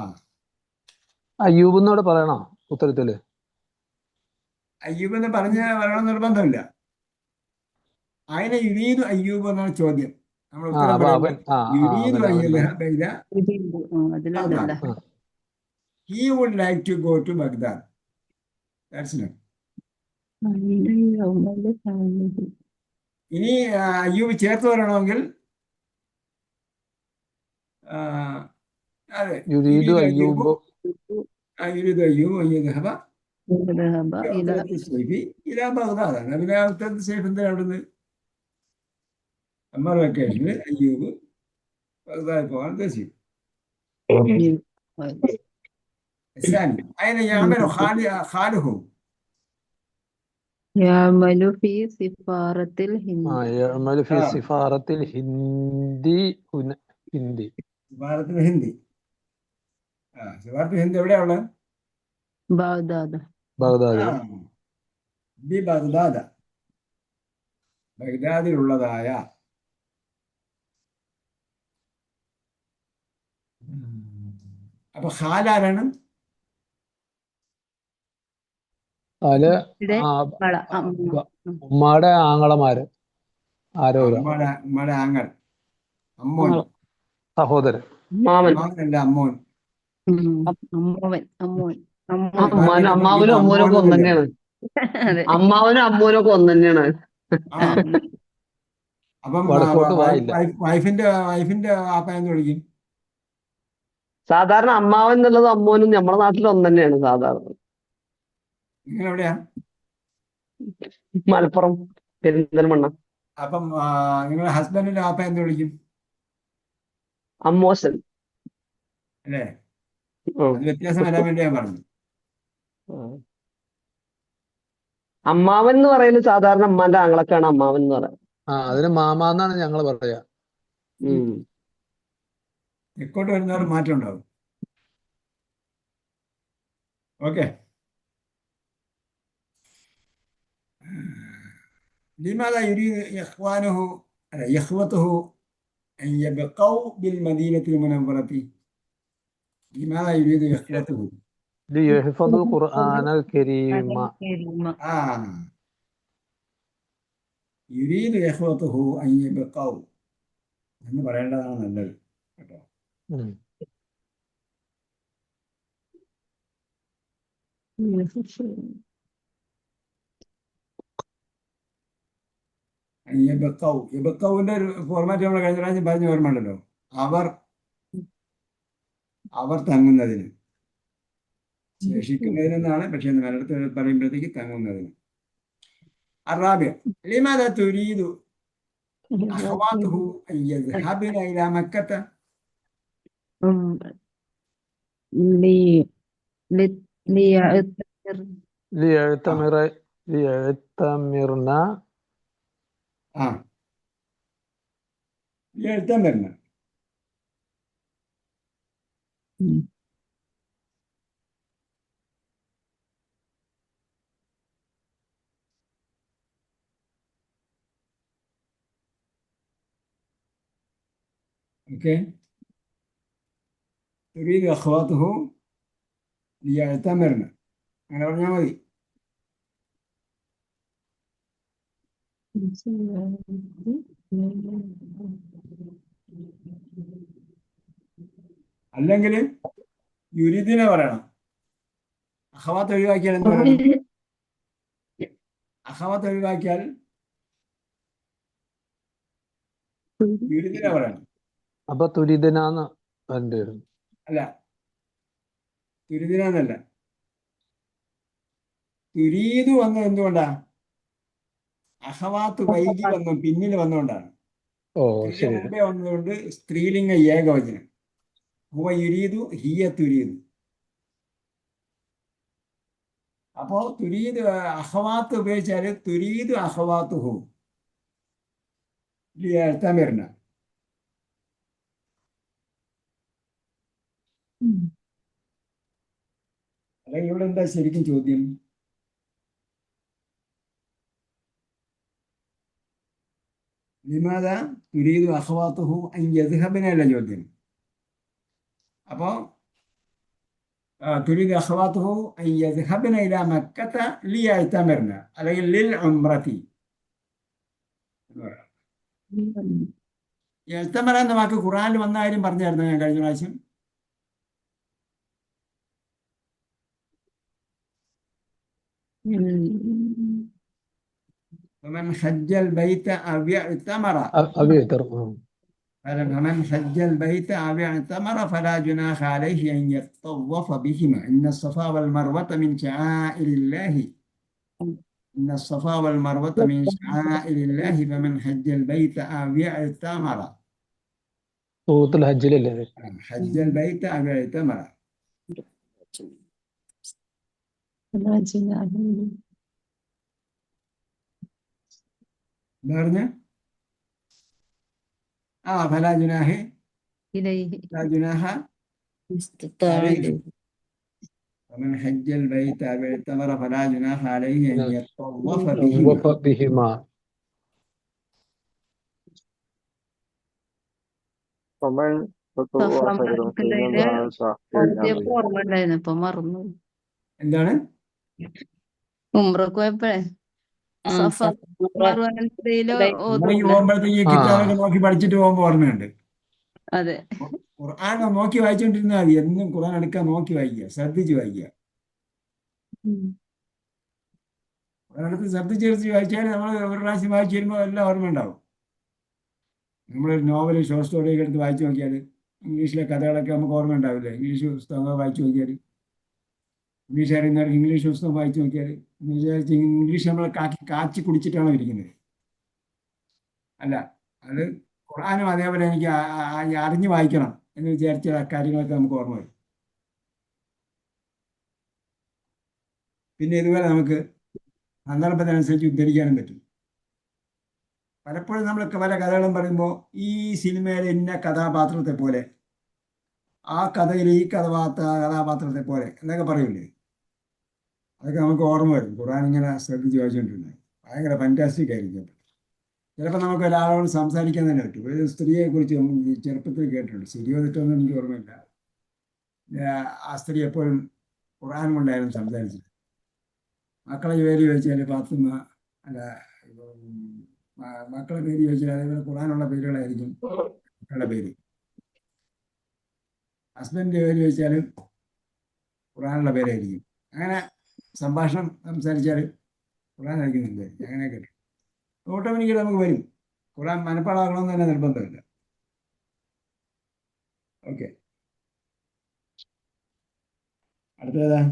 അയ്യൂബ് എന്നോട് പറയണോ ഉത്തരത്തില്? അയ്യൂബ് എന്ന് പറയണം നിർബന്ധമില്ല. അതിനെ യുരീദു അയ്യൂബ് എന്നാണ് ചോദ്യം. നമ്മൾ ഉത്തരം അപ്പൊ പറയുമ്പോൾ അവൻ യുരീദു അവൻ അൻ അവൻ യദ്ഹബ ഇലാ അതിലുണ്ടല്ലോ. ബഗ്ദാദ. He would like to go to Baghdad. That's it. ഇനി അയ്യൂബ് ചേർത്ത് പറയണമെങ്കിൽ അതെ യുരീദു അയ്യൂബ് യുരീദു അയ്യൂബ് അൻ യദ്ഹബ ഇലാ ബഗ്ദാദ്. പിന്നെ ഉത്തരത്ത് സേഫ് എന്താ അവിടുന്ന് സമ്മർ വെക്കേഷനിൽ അയ്യൂബ് ബഗ്ദാദിൽ പോകാൻ ഉദ്ദേശിച്ചു. الثاني أين يعمل خاله؟ يعمل في سفارة الهند. يعمل في سفارة الهند. ഹിന്ദി. سفارة الهند. سفارة الهند എവിടെയാ ഉള്ളത്? ബഗ്ദാദ്. ബഗ്ദാദ്. ബഗ്ദാദിലുള്ളതായ. അപ്പൊ ഖാലാരാണ്? ഉമ്മയുടെ ആങ്ങളമാര് ആരോ ഉമ്മയുടെ ആങ്ങൾ അമ്മോൻ സഹോദരൻ. അല്ല അമ്മോൻ. അമ്മാവനും അമ്മൂനൊക്കെ ഒന്ന് തന്നെയാണ്. അമ്മാവനും അമ്മൂനൊക്കെ ഒന്ന് തന്നെയാണ്. അപ്പം വൈഫിന്റെ ആപ്പ എന്ന് വിളിക്കും. സാധാരണ അമ്മാവൻ എന്നുള്ളത് അമ്മോനും നമ്മുടെ നാട്ടിൽ ഒന്ന് തന്നെയാണ് സാധാരണ. നിങ്ങൾ എവിടെയാ? മലപ്പുറം പെരിന്തൽമണ്ണ. അപ്പം നിങ്ങളുടെ ഹസ്ബൻഡിന്റെ ആപ്പ എന്ന് വിളിക്കും? അമ്മോശൻ അല്ലേ? അത് വ്യത്യാസം വരാൻ വേണ്ടി ഞാൻ പറഞ്ഞു. അമ്മാവൻ എന്ന് പറയുന്നത് സാധാരണ അമ്മാന്റെ ആങ്ങളൊക്കെയാണ് അമ്മാവൻ എന്ന് പറയാം. അതിന് മാമാന്നാണ് ഞങ്ങൾ പറയാ. തെക്കോട്ട് വരുന്നവർ മാറ്റം ഉണ്ടാവും. ഓക്കെ. لماذا يريد إخوته أن يبقوا بالمدينة المنورة؟ لماذا يريد إخوته؟ ليحفظوا القرآن الكريم. يريد إخوته أن يبقوا. എന്ന് പറയേണ്ടതാണ് നല്ലത് കേട്ടോ. യബക്കൗവിന്റെ ഒരു ഫോർമാറ്റ് നമ്മൾ കഴിഞ്ഞ പ്രാവശ്യം പറഞ്ഞ ഓർമ്മയുണ്ടല്ലോ. അവർ തങ്ങുന്നതിന്, ശേഷിക്കുന്നതിനെന്നാണ്, പക്ഷെ മലയാളത്തിൽ പറയുമ്പോഴത്തേക്ക് തങ്ങുന്നതിന്. الرابع لماذا تريد أخواته أن يذهبن إلى مكة؟ ليعتمرنا. ليعتمرنا. اوكي. تريد اخواته ليعتمرن. അങ്ങനെ പറഞ്ഞാൽ മതി. അല്ലെങ്കിൽ യുരിദിനെ പറയണം. അഖവാത്ത് ഒഴിവാക്കിയാൽ എന്ത് പറയണം? അഖവാത്ത് ഒഴിവാക്കിയാൽ യുരിദിനെ പറയണം. അപ്പൊ തുരിദിനാന്ന് വേണ്ടി വരും. അല്ല, തുരിദിനല്ല. തുരീദ് വന്നത് എന്തുകൊണ്ടാ? അഖവാത്ത് വൈകി വന്നു, പിന്നിൽ വന്നുകൊണ്ടാണ്. മുമ്പേ വന്നതുകൊണ്ട് സ്ത്രീലിംഗ ഏകവചനം. ഹുവ യുരീദു ഹിയ തുരീദു. അപ്പോ തുരീദ് അഖവാത്ത് ഉപയോഗിച്ചാല് തുരീദ് അഖവാത്തുഹു ലിയഅ്തമിർന. അല്ലെങ്കിൽ ഇവിടെ എന്താ എന്താ ശരിക്കും ചോദ്യം? ലിമാദ തുരീദു അഖവാത്തുഹു അൻ യദ്ഹബന അല്ല ചോദ്യം. അപ്പോ തുരീദു അഖവാത്തുഹു അൻ യദ്ഹബന ഇലാ മക്കത ലിയഅ്തമർന അല്ലെങ്കിൽ ലിൽ ഉംറതി എന്ന് പറയാം. എഴുത്തമറ എന്ന വാക്ക് ഖുർആനിൽ വന്ന കാര്യം പറഞ്ഞായിരുന്നു ഞാൻ കഴിഞ്ഞ പ്രാവശ്യം. فمن حج البيت أو اعتمر فمن حج البيت أو اعتمر فلا جناح عليه أن يطوف بهما إن الصفا والمروة من شعائر الله إن الصفا والمروة من شعائر الله فمن حج البيت أو اعتمر സൂറത്തുൽ ഹജ്ജിലല്ലേ? حج البيت أو اعتمر. പറഞ്ഞ فلا جناح إليه لا جناح استطاع عليه ومن حج البيت أو اعتمر فلا جناح عليه أن يطوف بهما. ബിഹിമാ. ومن تطوع خيرا فإنما ഓർമ്മ ഉണ്ടായിരുന്നു, ഇപ്പൊ മറന്നു. എന്താണ്? ഉംറക്ക് പോയപ്പോഴേ സഫ മറുവനത്തിലോ ഉംറയ്ക്ക് പോകുമ്പോഴത്തേക്ക് കിതാബൊക്കെ നോക്കി പഠിച്ചിട്ട് പോകുമ്പോൾ ഓർമ്മയുണ്ട്. അതെ. ഖുർആൻ നോക്കി വായിച്ചുകൊണ്ടിരുന്നാൽ മതി. എന്നും ഖുർആൻ എടുക്കാൻ നോക്കി വായിക്കുക, ശ്രദ്ധിച്ച് വായിക്കുക. ഖുർആൻ എടുത്ത് ശ്രദ്ധിച്ച് വായിച്ചാൽ നമ്മൾ ഒരു പ്രാവശ്യം വായിച്ചു വരുമ്പോൾ എല്ലാം ഓർമ്മ ഉണ്ടാവും. നമ്മളൊരു നോവൽ, ഷോർട്ട് സ്റ്റോറിയൊക്കെ എടുത്ത് വായിച്ചു നോക്കിയാൽ ഇംഗ്ലീഷിലെ കഥകളൊക്കെ നമുക്ക് ഓർമ്മ ഉണ്ടാവില്ല. ഇംഗ്ലീഷ് പുസ്തകം വായിച്ചു നോക്കിയാൽ, ഇംഗ്ലീഷ് അറിയുന്നവർക്ക് ഇംഗ്ലീഷ് പുസ്തകം വായിച്ചു നോക്കിയാൽ എന്ന് വിചാരിച്ച് ഇംഗ്ലീഷ് നമ്മൾ കാച്ചി കുടിച്ചിട്ടാണ് ഇരിക്കുന്നത്. അല്ല, അത് ഖുർആനും അതേപോലെ എനിക്ക് അറിഞ്ഞു വായിക്കണം എന്ന് വിചാരിച്ച കാര്യങ്ങളൊക്കെ നമുക്ക് ഓർമ്മ വരും. പിന്നെ ഇതുപോലെ നമുക്ക് സന്ദർഭത്തിനനുസരിച്ച് ഉദ്ധരിക്കാനും പറ്റും. പലപ്പോഴും നമ്മൾ പല കഥകളും പറയുമ്പോൾ ഈ സിനിമയിലെ ഇന്ന കഥാപാത്രത്തെ പോലെ, ആ കഥയിൽ ഈ കഥാപാത്രത്തെ പോലെ എന്നൊക്കെ പറയൂലേ, അതൊക്കെ നമുക്ക് ഓർമ്മ വരും. ഖുർആൻ ഇങ്ങനെ ശ്രദ്ധിച്ച് വായിച്ചുകൊണ്ടിരുന്നത് ഭയങ്കര ഫാന്റാസ്റ്റിക് ആയിരിക്കും. ചിലപ്പോൾ നമുക്ക് ഒരാളോട് സംസാരിക്കാൻ തന്നെ പറ്റും. ഒരു സ്ത്രീയെ കുറിച്ച് നമ്മൾ ചെറുപ്പത്തിൽ കേട്ടിട്ടുണ്ട്, ശരിയോ തെറ്റൊന്നും എനിക്ക് ഓർമ്മയില്ല. ആ സ്ത്രീ എപ്പോഴും ഖുർആൻ കൊണ്ടായിരുന്നു സംസാരിച്ചത്. മക്കളെ പേര് ചോദിച്ചാൽ ഫാത്തിമ, അല്ല മക്കളെ പേര് ചോദിച്ചാൽ അതേപോലെ ഖുർആനുള്ള പേരുകളായിരിക്കും മക്കളുടെ പേര്. ഹസ്ബൻഡിൻ്റെ പേര് ചോദിച്ചാലും ഖുർആനുള്ള പേരായിരിക്കും. അങ്ങനെ സംഭാഷണം സംസാരിച്ചാൽ ഖുർആൻ ആയിരിക്കുന്നുണ്ട്. അങ്ങനെ കേട്ടു. ഓട്ടോമാറ്റിക്കലി നമുക്ക് വരും. ഖുർആൻ മനപ്പാടാകണമെന്ന് തന്നെ നിർബന്ധമില്ല. ഓക്കെ, അടുത്തതാ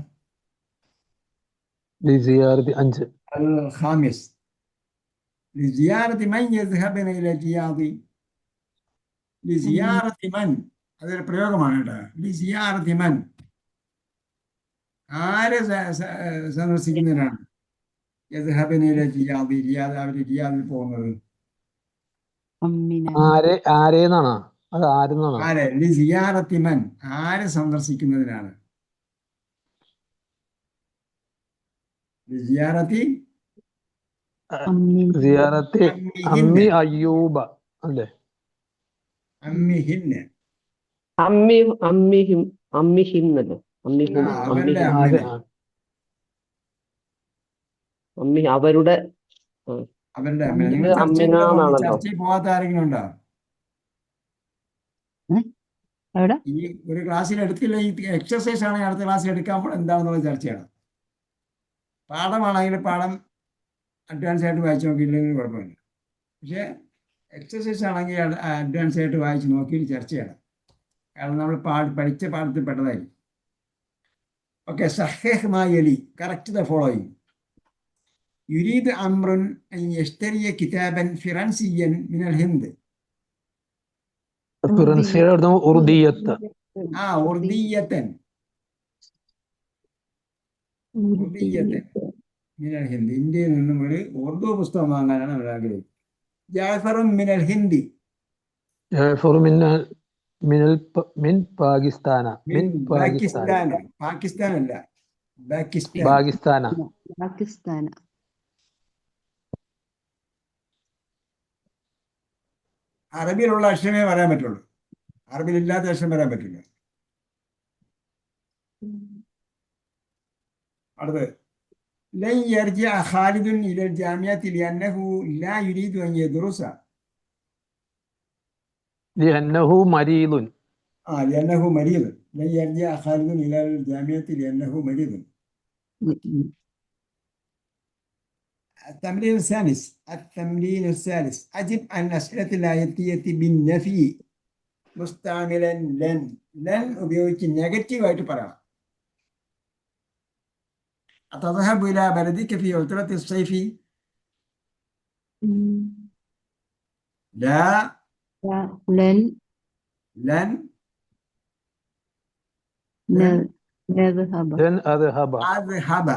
5. الخامس لزيارة من يذهبن إلى الرياض. لزيارة من, അതൊരു പ്രയോഗമാണ് കേട്ടോ. ലിസിയാറത്തി മൻ, ആരെ സന്ദർശിക്കുന്നതിനാണ് യദ്ഹബന ഇല റിയാദ്, അവർ റിയാദിൽ പോകുന്നത്. ആരെന്നാണോ? അത് ആരെന്നാണോ? ആരെ? ലിസിയാറത്തി മൻ, ആരെ സന്ദർശിക്കുന്നതിനാണ്. ലിസിയാറത്തി സിയാറത്തി അമ്മി അയ്യൂബ അല്ലേ? അമ്മിഹിന്ന, അമ്മിഹിന്നല്ലോ. അവരുടെ അവരുടെ ചർച്ചയിൽ പോകാത്ത ആരെങ്കിലും ഉണ്ടോ? ഈ ഒരു ക്ലാസ്സിൽ എടുത്തില്ല, ഈ എക്സർസൈസ് ആണെങ്കിൽ അടുത്ത ക്ലാസ്സിൽ എടുക്കാൻ എന്താണെന്നുള്ള ചർച്ചയാണ്. പാഠമാണെങ്കിൽ പാഠം അഡ്വാൻസ് ആയിട്ട് വായിച്ച് നോക്കിയില്ലെങ്കിൽ കുഴപ്പമില്ല. പക്ഷേ എക്സർസൈസ് ആണെങ്കിൽ അഡ്വാൻസ് ആയിട്ട് വായിച്ച് നോക്കിയിട്ട് ചർച്ച ചെയ്യണം. കാരണം നമ്മൾ പഠിച്ച പാഠത്തിൽ പെട്ടതായിരിക്കും. ഓക്കെ, സഹീഹ് മാ യലി, കറക്റ്റ് ദ ഫോളോയിങ്. യുരീദ് അംറുൻ അൻ യശ്തരിയ കിതാബൻ ഫിറൻസിയൻ മിനൽ ഹിന്ദ്. ഉറുദിയത്ത്. ഉറുദിയത്തൻ മിനൽ ഹിന്ദ്, ഇന്ത്യയിൽ നിന്നും ഒരു ഉറുദു പുസ്തകം വാങ്ങാനാണ് അവർ ആഗ്രഹിക്കുന്നത്. ജാഫറും മിനൽ ഹിന്ദി, മിൻ പാകിസ്ഥാന. പാകിസ്ഥാനല്ല, പാകിസ്ഥാൻ. പാകിസ്ഥാന. പാകിസ്ഥാൻ. അറബിയിലുള്ള അക്ഷരമേ പറയാൻ പറ്റുള്ളൂ, അറബിയിൽ ഇല്ലാത്ത അക്ഷരം വരാൻ പറ്റില്ല. അടുത്ത് ലൻ യർജിഅ ഖാലിദുൻ ഇലൽ ജാമിഅത്തി ലിഅന്നഹു ലാ യുരീദു അൻ യദ്റുസ. ലിഅന്നഹു മരീദുൻ. ലിഅന്നഹു മരീദ്. ലൻ യർജിഅ ഖാലിദുൻ ഇലൽ ജാമിഅത്തി ലിഅന്നഹു മരീദ്. التمرين الثالث أجب عن أسئلة الآياتية بالنفي مستعملا لن ഉപയോഗിച്ച് നെഗറ്റീവായിട്ട് പറയണം. أتذهب إلى بلدك في عطلة الصيف؟ لا. لن لن نذهب. ലൻ അദ്ഹബ. أذهب.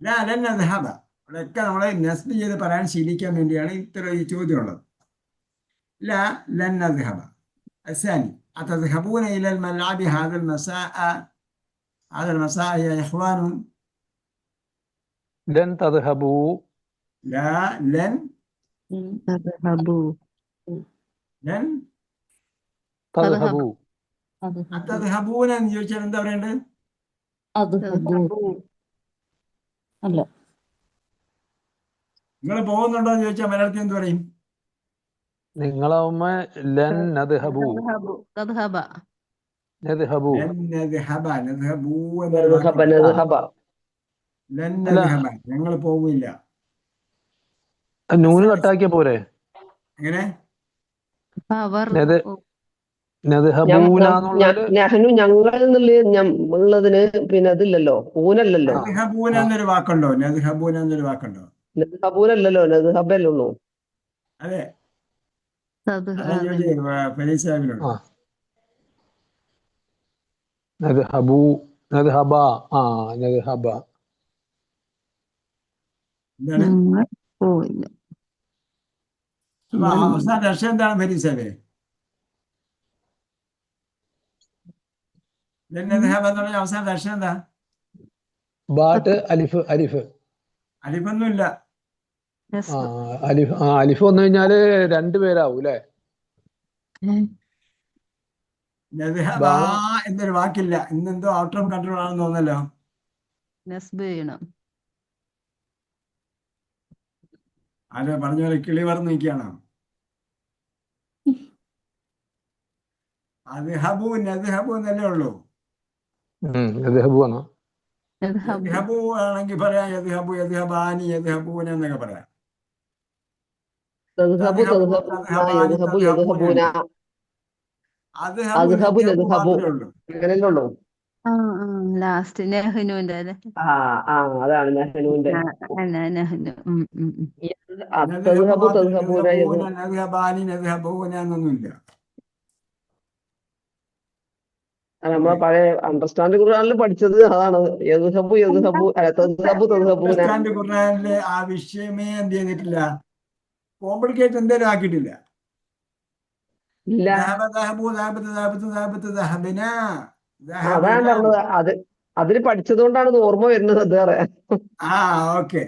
لا لن أذهب. അതൊക്കെ നമ്മളെ നസ്ബ് ചെയ്ത് പറയാൻ ശീലിക്കാൻ വേണ്ടിയാണ് ഇത്ര ഈ ചോദ്യം ഉള്ളത്. لا لن نذهب. الثاني أتذهبون إلى الملعب هذا المساء يا إخوان؟ ലൻ തദ്ഹബു. لا لن تذهبوا. لن തദ്ഹബു. أتذهبون എന്ന് ചോദിച്ചാൽ എന്താ പറയേണ്ടത്? أذهبوا. അല്ല, നിങ്ങൾ പോകുന്നുണ്ടോ എന്ന് ചോദിച്ചാൽ മലയാളത്തിൽ എന്ത് പറയും? നിങ്ങളാവുമ്പോ ലൻ നദ്ഹബു. تذهب. നദ്ഹബു. ലൻ നദ്ഹബ. നദ്ഹബൂ എന്ന നദ്ഹബ വാക്ക്. നദ്ഹബ. ലൻ അല്ല. നദ്ഹബ, ഞങ്ങൾ പോകില്ല. നൂന് കട്ടാക്കിയ പോരെ? എങ്ങനെ? അവർ നദ്- നദ്ഹബൂന എന്നുള്ളത് നഹ്നു ഞങ്ങൾ ഉള്ളതിന് പിന്നെ അതില്ലല്ലോ, പൂനല്ലല്ലോ. നദ്ഹബൂന എന്നൊരു വാക്കുണ്ടോ? നദ്ഹബൂന എന്നൊരു വാക്കുണ്ടോ? നദ്ഹബൂനല്ലല്ലോ, നദ്ഹബല്ലേ ഉള്ളൂ. അതെ, അതാ تذهب. ചോദിച്ചത് ഫരീദ് സാഹിബിനോട്. ആ. നദ്ഹബു. നദ്ഹബ. നദ്ഹബ. എന്താണ്? ഞങ്ങൾ പോയില്ല. അപ്പൊ അവസാന ലക്ഷ്യം എന്താണ് ഫരീദ് സാഹിബേ? ലൻ നദ്ഹബ എന്ന് പറഞ്ഞ അവസാന ലക്ഷ്യം എന്താ? ബാട്ട് അലിഫ്. അലിഫ്. അലിഫൊന്നുമില്ല. അലിഫ്. അലിഫ് വന്നു കഴിഞ്ഞാല് രണ്ടുപേരാവും അല്ലെ? നദ്ഹബ ബാ. എന്നൊരു വാക്കില്ല. ഇന്നെന്തോ ഔട്ട് ഓഫ് കൺട്രോൾ ആണെന്ന് തോന്നല്ലോ. നസ്ബ് ചെയ്യണം. ആരോ പറഞ്ഞ പോലെ കിളി പറന്ന് നിൽക്കുകയാണോ? അദ്ഹബു നദ്ഹബു എന്നല്ലേ ഉള്ളൂ. നദ്ഹബു ആണ്. يذهب. യദ്ഹബു ആണെങ്കിൽ പറയാം യദ്ഹബു, യദ്ഹബാനി, യദ്ഹബൂന എന്നൊക്കെ പറയാം. തദ്ഹബു തദ്ഹബൂന യദ്ഹബു യദ്ഹബൂന. അദ്ഹബു അദ്ഹബു നദ്ഹബു നദ്ഹബു മാത്രമേ ഉള്ളൂ. അങ്ങനെയല്ലേ ഉള്ളൂ. ലാസ്റ്റ് നെഹ്നുന്റെ അല്ലേ? അതാണ് നഹ്നുവിന്റെ. നെഹ്നു. തദ്ഹബു തദ്ഹബൂന നദ്ഹബൂന, നദ്ഹബാനി, നദ്ഹബൂന എന്നൊന്നുമില്ല. നമ്മളെ പഴയ അണ്ടർസ്റ്റാൻഡ് ഖുർആനിൽ പഠിച്ചത് അതാണ്. യദ്ഹബു യദ്ഹബു തദ്ഹബു തദ്ഹബൂന. അണ്ടർസ്റ്റാൻഡ് ഖുർആനിലെ ആ വിഷയമേ എന്ത് ചെയ്തിട്ടില്ല, കോംപ്ലിക്കേറ്റ് എന്തേലും ആക്കിയിട്ടില്ല. ഇല്ല, ذهب ذهبوا ذهبت ذهبت ذهبت ذهبنا അതാണ് ذهبنا. പറഞ്ഞത്. അതിൽ പഠിച്ചത് കൊണ്ടാണ് ഇത് ഓർമ്മ വരുന്നത്. അത് വേറെ ഓക്കെ,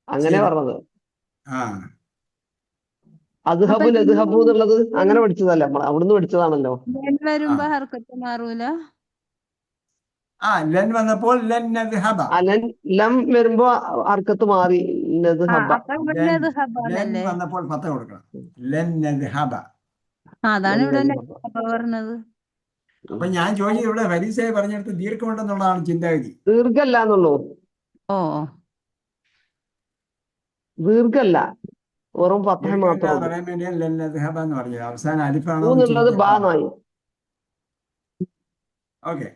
അങ്ങനെ ശരി. പറഞ്ഞത്. ആ അദ്ഹബു നദ്ഹബു എന്നുള്ളത് അങ്ങനെ പഠിച്ചതല്ല, നമ്മൾ അവിടുന്ന് പഠിച്ചതാണല്ലോ. വരുമ്പോ ഹർക്കത്ത് മാറൂല. ലൻ വന്നപ്പോൾ ലൻ നദ്ഹബ. അലൻ ലം വരുമ്പോ ഹർക്കത്ത് മാറി നദ്ഹബ. അപ്പൊ ഇവിടെ ലൻ നദ്ഹബാണല്ലേ? വന്നപ്പോൾ ഫത്ത കൊടുക്കണം. ലൻ നദ്ഹബ. അതാണ് ഇവിടെ നദ്ഹബ. നദ്ഹബ പറഞ്ഞത്. അപ്പൊ ഞാൻ ചോദിച്ചത് ഇവിടെ ഫരീസായി പറഞ്ഞെടുത്ത് ദീർഘമുണ്ടെന്നുള്ളതാണ് ചിന്താഗതി. ദീർഘല്ല എന്നുള്ളൂ. ഓ ദീർഘല്ല, വെറും ഫത്തഹ ദീർഘമില്ല മാത്രമേ ഉള്ളൂ. പറയാൻ വേണ്ടിയാണ് ലൻ നദ്ഹബ എന്ന് പറഞ്ഞത്. അവസാനം അലിഫാണോ എന്നുള്ളത് ബാ നായി. ഓക്കെ.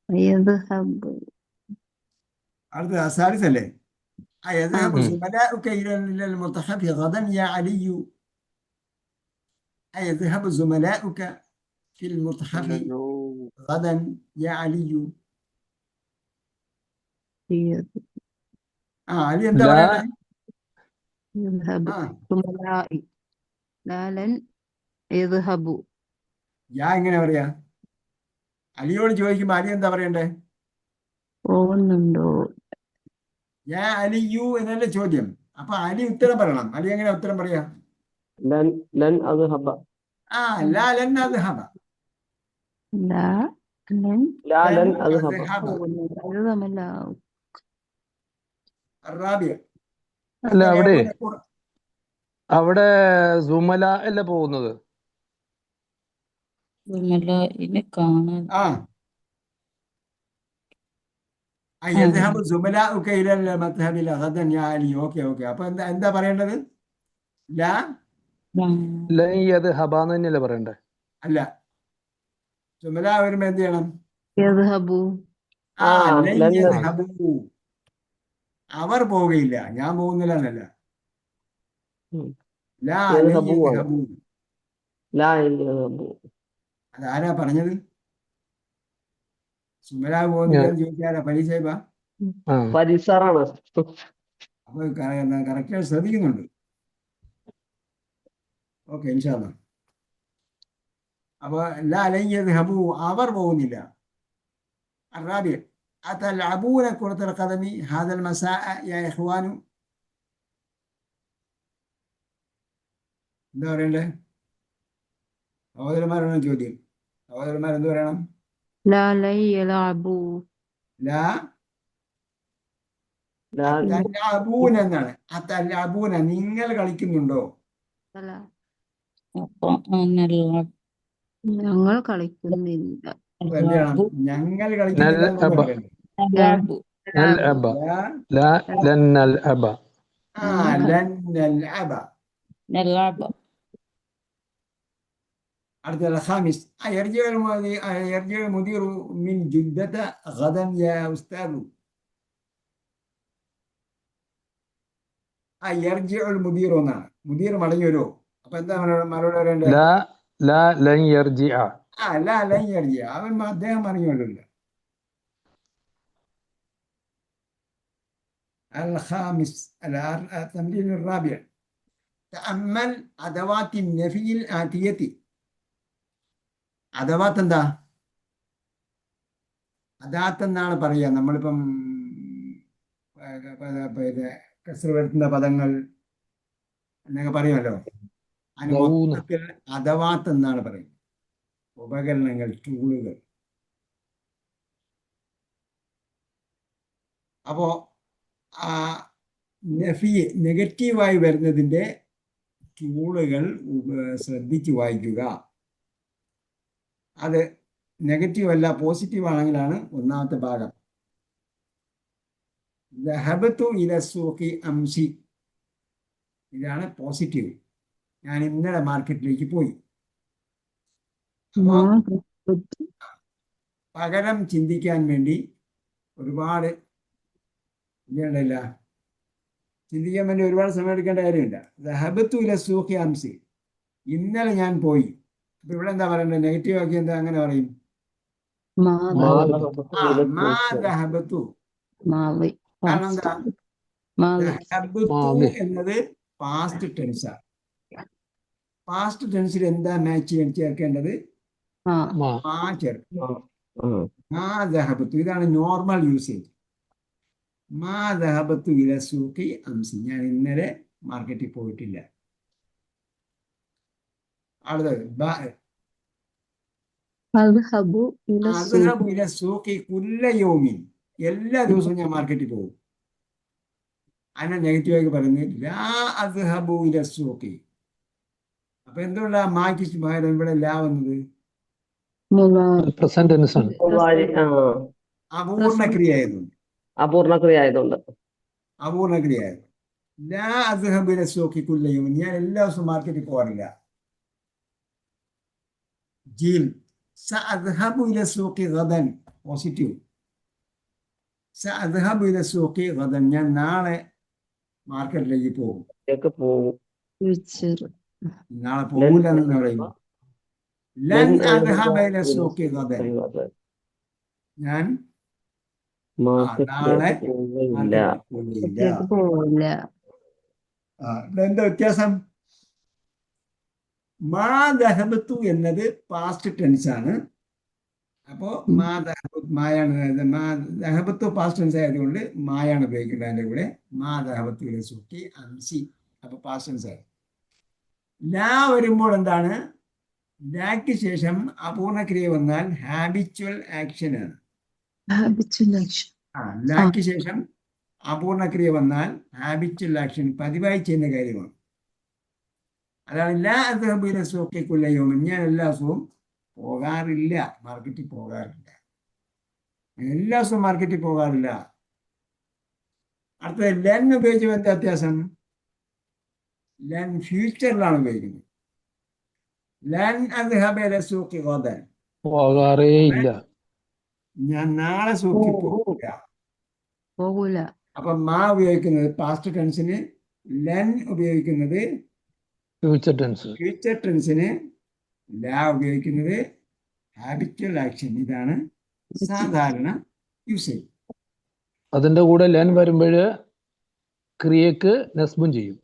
يذهب. അടുത്ത സാലിസല്ലേ? يذهب ഉം. زملاؤك إلى الملتحف غدا يا علي؟ يذهب زملاؤك في الملتحف غدا يا علي؟ علي എന്താ لا. പറയണേ? يذهب. ആ زملائي. لا لن يذهبوا. യാ എങ്ങനെ പറയാ? അലിയോട് ചോദിക്കുമ്പോ അലി എന്താ പറയണ്ടേ? പോകുന്നുണ്ടോ? യാ അലി യു എന്നല്ലേ ചോദ്യം. അപ്പൊ അലി ഉത്തരം പറയണം. അലി എങ്ങനെ ഉത്തരം പറയാ? ലൻ ലൻ അദ്ഹബ. ആ ലാ ലൻ അദ്ഹബ. ലാ ലൻ ലാ ലൻ ലൻ അദ്ഹബ. അദ്ഹബ. പോകുന്നില്ല. അത് തമ്മില റാബിയ. അല്ല അവിടെ അത്തലഅബൂന അവിടെ സുമല അല്ലേ പോകുന്നത്? ഇതിനെ കാണാൻ ആ യദ്ഹബു സുമലാഉക ഇലൽ മദ്ഹബിൽ ഗദൻ യാ അലി. Okay okay. അപ്പൊ എന്താ പറയേണ്ടത്? ലാ ലൻ യദ്ഹബാന്ന് തന്നെയല്ലേ പറയണ്ടേ? അല്ല. സുമല വരുമ്പോ എന്ത് ചെയ്യണം? യദ്ഹബു. ആ ആ ലൻ ലൻ യദ്ഹബു. അവർ പോവുകയില്ല, ഞാൻ പോകുന്നില്ല എന്നല്ല. ഉം. ലാ ലൻ യദ്ഹബു ആണ്. യദ്ഹബു. ലാ യദ്ഹബു. അതാരാ പറഞ്ഞത്? സുമല പോകുന്നില്ല എന്ന് ചോദിച്ചാലാ പരീക്ഷ. ആ പരിസറാണ്. അപ്പൊ കറക്റ്റ് ശ്രദ്ധിക്കുന്നുണ്ട്. ഓക്കെ ഇൻഷാ അല്ലാ. അപ്പൊ ലാ ലൻ യദ്ഹബു, അവർ പോകുന്നില്ല. الرابع أتلعبون كرة القدم هذا المساء يا إخوان؟ എന്താ പറയണ്ടേ? സഹോദരന്മാരാണ് ചോദ്യം. സഹോദരന്മാർ എന്ത് പറയണം? ലാ ലൻ യലഅബു. ലാ ലാ അത്തലഅബൂന എന്നാണ്. അത്തലഅബൂന, നിങ്ങൾ കളിക്കുന്നുണ്ടോ? അല്ല, ഞങ്ങൾ കളിക്കുന്നില്ല. അപ്പൊ എന്ത് ചെയ്യണം? ഞങ്ങൾ നൽ കളിക്കുന്നില്ല എന്നല്ല അബ പറയണ്ടേ? നൽ അബ ലാ ലാ ലൻ നൽ അബ. ലൻ നൽഅബ. അടുത്ത الخامس يرجع المدير من جدة غدا يا أستاذ. يرجع المدير എന്നാണ്. മുദീർ മടങ്ങി വരുമോ? അപ്പൊ എന്താ മറുപടി പറയണ്ടേ? ലാ ലാ ലൻ യർജിഅ. ലാ ലൻ യർജിഅ. അദ്ദേഹം മടങ്ങി വരില്ല. الخامس التمرين الرابع تأمل أدوات النفي الآتية. അദവാത്ത് എന്താ? അദാത്ത് എന്നാണ് പറയുക. നമ്മളിപ്പം കസ്ർ വരുത്തുന്ന പദങ്ങൾ എന്നൊക്കെ പറയുമല്ലോ. അതിന് ഗൗന. മൊത്തത്തിൽ അദവാത്ത് എന്നാണ് പറയുന്നത്. ഉപകരണങ്ങൾ, ടൂളുകൾ. അപ്പോ നെഗറ്റീവായി വരുന്നതിൻ്റെ ടൂളുകൾ ശ്രദ്ധിച്ച് വായിക്കുക. അത് നെഗറ്റീവ് അല്ല പോസിറ്റീവ് ആണെങ്കിലാണ് ഒന്നാമത്തെ ഭാഗം. ദഹബത്തു ഇല സൂഖി അംസി, ഇതാണ് പോസിറ്റീവ്. ഞാൻ ഇന്നലെ മാർക്കറ്റിലേക്ക് പോയി. അപ്പോൾ പകരം ചിന്തിക്കാൻ വേണ്ടി ഒരുപാട് ഇല്ല, ചിന്തിക്കാൻ വേണ്ടി ഒരുപാട് സമയം എടുക്കേണ്ട കാര്യമില്ല. ദഹബത്തു ഇല സൂഖി അംസി, ഇന്നലെ ഞാൻ പോയി. അപ്പൊ ഇവിടെ എന്താ പറയണ്ടത്? നെഗറ്റീവ് ആക്കി എന്താ അങ്ങനെ പറയും? മാ ദഹബത്തു. കാരണം എന്താ? ദഹബത്തു എന്നത് പാസ്റ്റ് ടെൻസാണ്. പാസ്റ്റ് ടെൻസിൽ എന്താ മാച്ച് ചേർക്കേണ്ടത്? മാ ചേർക്കും. മാ ദഹബത്തു, ഇതാണ് നോർമൽ യൂസേജ്. മാ ദഹബത്തു ഇല സൂഖി അംസി, ഞാൻ ഇന്നലെ മാർക്കറ്റിൽ പോയിട്ടില്ല. അടുത്തത് അദ്ഹബു ഇല സൂഖി കുല്ല യൗമിൻ, എല്ലാ ദിവസവും ഞാൻ മാർക്കറ്റിൽ പോകും. അതിനെ നെഗറ്റീവായി പറയുന്നത് ലാ അദ്ഹബു ഇല സൂഖി. അപ്പൊ എന്തുകൊണ്ടാ മാറ്റി പകരം ഇവിടെ ലാ വന്നത്? പ്രസന്റ് ടെൻസ് ആണ്. അപൂർണ ക്രിയ ആയതുകൊണ്ട്. അപൂർണക്രിയ ആയതുകൊണ്ട്. അപൂർണക്രിയ ആയതുകൊണ്ട് ലാ അദ്ഹബു ഇല സൂഖി കുല്ല യൗമിൻ, ഞാൻ എല്ലാ ദിവസവും മാർക്കറ്റിൽ പോകാറില്ല. ജീം സഅദ്ഹബു ഇല സൂഖി ഗദൻ, പോസിറ്റീവ്. സഅദ്ഹബു ഇല സൂഖി ഗദൻ, ഞാൻ നാളെ മാർക്കറ്റിലേക്ക് പോകും. നാളെ പോകില്ല എന്ന് പറയും. ലൻ അദ്ഹബ ഇല സൂഖി ഗദൻ, ഞാൻ നാളെ മാർക്കറ്റിൽ പോകില്ല. ഇവിടെ എന്താ വ്യത്യാസം? മാ ദഹബത്തു എന്നത് പാസ്റ്റ് ടെൻസ് ആണ്. അപ്പോൾ മാ മായാണ് ദഹബത്തു പാസ്റ്റ് ടെൻസ് ആയതുകൊണ്ട് മായാണ് ഉപയോഗിക്കുന്നത്. അതിൻ്റെ കൂടെ മാ ദഹബത്തു സൂക്കി അംസി, അപ്പോൾ പാസ്റ്റ് ടെൻസ് ആയി. ലാ വരുമ്പോൾ എന്താണ്? ലാക്ക് ശേഷം അപൂർണക്രിയ വന്നാൽ ഹാബിച്വൽ ആക്ഷൻ ആണ്. ലാക്ക് ശേഷം അപൂർണക്രിയ വന്നാൽ ഹാബിച്വൽ ആക്ഷൻ, പതിവായി ചെയ്യുന്ന കാര്യമാണ്. അതാണ് ലാ അദ്ഹബു ഇല സൂഖി കുല്ല യൗമിൻ, ഞാൻ എല്ലാ ദിവസവും പോകാറില്ല, മാർക്കറ്റിൽ പോകാറില്ല, എല്ലാ ദിവസവും മാർക്കറ്റിൽ പോകാറില്ല. അടുത്തത് ലെൻ ഉപയോഗിച്ച് എന്താ വ്യത്യാസം? ലെൻ ഫ്യൂച്ചറിലാണ് ഉപയോഗിക്കുന്നത്. ലെൻ അദ്ഹബ ഇല സൂഖി ഗദൻ, പോകാറേ ഇല്ല. ഞാൻ നാളെ സൂഖിൽ പോകൂല. അപ്പൊ മാ ഉപയോഗിക്കുന്നത് പാസ്റ്റ് ടെൻസിന്, ലെൻ ഉപയോഗിക്കുന്നത് ഫ്യൂച്ചർ ടെൻസ്. ഫ്യൂച്ചർ ടെൻസിന്, ലാ ഉപയോഗിക്കുന്നത് ഹാബിച്വൽ ആക്ഷൻ. ഇതാണ് സാധാരണ യൂസേജ്. അതിന്റെ കൂടെ ലെൻ വരുമ്പോൾ ക്രിയക്ക് നസ്ബും ചെയ്യും.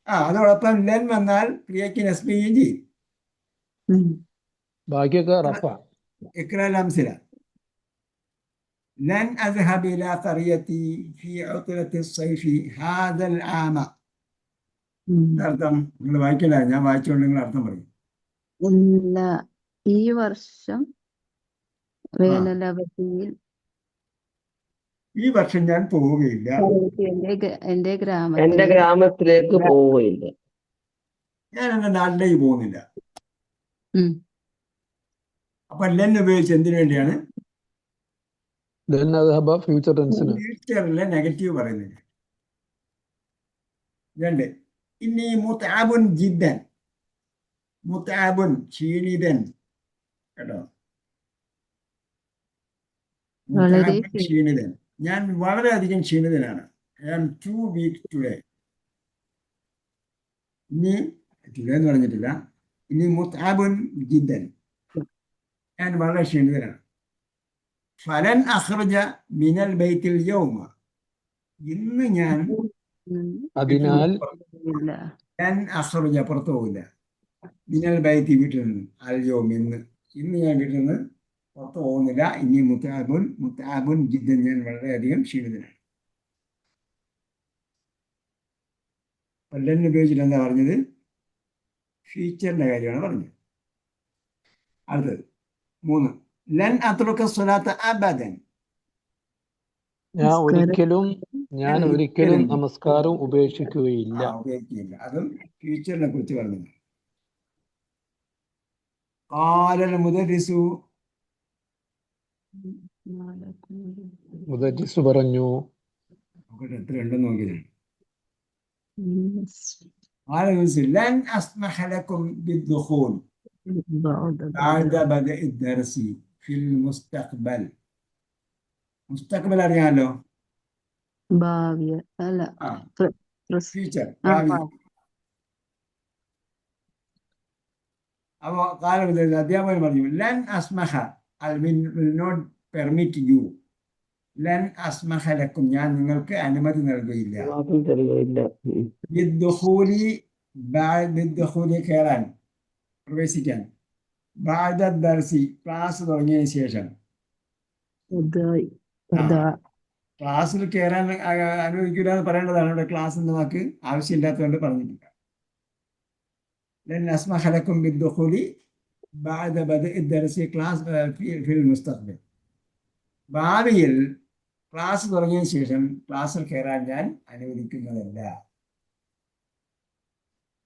അതോടൊപ്പം ലെൻ വന്നാൽ ക്രിയക്ക് നസ്ബ് ചെയ്യുകയും ചെയ്യും. ബാക്കിയൊക്കെ റഫാ. ഇക്റാൽ അംസില ലൻ അദ്ഹബ ഇലാ ഖറിയതി ഫീ ഉത്ലത്തി الصيفി ഹാദൽ ആമ. അർത്ഥം നിങ്ങൾ വായിക്കണ്ട, ഞാൻ വായിച്ചുകൊണ്ട് നിങ്ങൾ അർത്ഥം പറയും. ഇല്ല, ഈ വർഷം വേനലവധിയിൽ ഈ വർഷം ഞാൻ പോവുകയില്ല, എന്റെ എന്റെ ഗ്രാമത്തിലേക്ക് പോവുകയില്ല. ഞാൻ എൻ്റെ നാട്ടിലേക്ക് പോകുന്നില്ല. അപ്പൊ ലെൻ ഉപയോഗിച്ച് എന്തിനു വേണ്ടിയാണ്? ലെൻ അദ്ഹബ ഫ്യൂച്ചർ ടെൻസിന്. ഫ്യൂച്ചറിലെ നെഗറ്റീവ് പറയുന്നില്ല. രണ്ട്, ഇനി മുതഅബുൻ ജിദ്ദൻ, മുതഅബുൻ ക്ഷീണിതൻ, കേട്ടോ, മുതഅബുൻ ക്ഷീണിതൻ, ഞാൻ വളരെയധികം ക്ഷീണിതനാണ്. I am too weak today. ഇനി ടുഡേ എന്ന് പറഞ്ഞിട്ടില്ല. ഇനി മുതഅബുൻ ജിദ്ദൻ, ഞാൻ വളരെ ക്ഷീണിതനാണ്. ഫലൻ അഖ്റജ മിനൽ ബൈത്തിൽ യൗമ, ഇന്ന് ഞാൻ, അതിനാൽ ഞാൻ അഖ്റജ പുറത്തു പോകില്ല, മിനൽ ബൈത്തി വീട്ടിൽ നിന്ന്, അൽ യൗം ഇന്ന് ഞാൻ വീട്ടിൽ നിന്ന് പുറത്തു പോകുന്നില്ല. ഇനി മുതഅബുൻ ജിദ്ദൻ, ഞാൻ വളരെയധികം ക്ഷീണിതനാണ്. ലെൻ ഉപയോഗിച്ചിട്ട് എന്താ പറഞ്ഞത്? ഫ്യൂച്ചറിന്റെ കാര്യമാണ് പറഞ്ഞത്. അടുത്തത് 3, ലൻ അത്റുക സ്വലാത്ത അബദൻ, ഞാൻ ഒരിക്കലും നമസ്കാരം ഉപേക്ഷിക്കുകയില്ല. ഉപയോഗിക്കുകയില്ല. അതും ഫ്യൂച്ചറിനെ കുറിച്ച് പറഞ്ഞത്. ഖാലൽ മുദർരിസു, മുദർരിസ് പറഞ്ഞു. നോക്കട്ടെ എത്ര ഉണ്ടെന്ന് നോക്കിയതാണ്. ലൻ അസ്മഹ ലക്കും ബിദ്ദുഖൂൽ بعد بدء الدرس في المستقبل. മുസ്തഖ്ബൽ അറിയാമല്ലോ, ഭാവി അല്ല ഫ്യൂച്ചർ, ഭാവി. അപ്പോൾ കാലം അധ്യാപകൻ പറഞ്ഞു ലൻ അസ്മഹ, I will not permit you, ലൻ അസ്മഹ ലക്കും, ഞാൻ നിങ്ങൾക്ക് അനുമതി നൽകുകയില്ല. ബിദ്ദുഖൂലി കയറാൻ, പ്രവേശിക്കാൻ, ബഅദ ദർസി ക്ലാസ് തുടങ്ങിയതിന് ശേഷം, ക്ലാസ്സിൽ കയറാൻ അനുവദിക്കില്ല എന്ന് പറയേണ്ടതാണ്. ഇവിടെ ക്ലാസ് എന്ന വാക്ക് ആവശ്യമില്ലാത്തതുകൊണ്ട് പറഞ്ഞിട്ടില്ല. ലൻ അസ്മഹ ലക്കും ബിദ്ദുഖൂലി ബഅദ ബദ്ഇ ദർസി ക്ലാസ് ഫിൽ മുസ്തഖ്ബൽ, ഭാവിയിൽ ക്ലാസ് തുടങ്ങിയതിന് ശേഷം ക്ലാസ്സിൽ കയറാൻ ഞാൻ അനുവദിക്കുന്നതല്ല.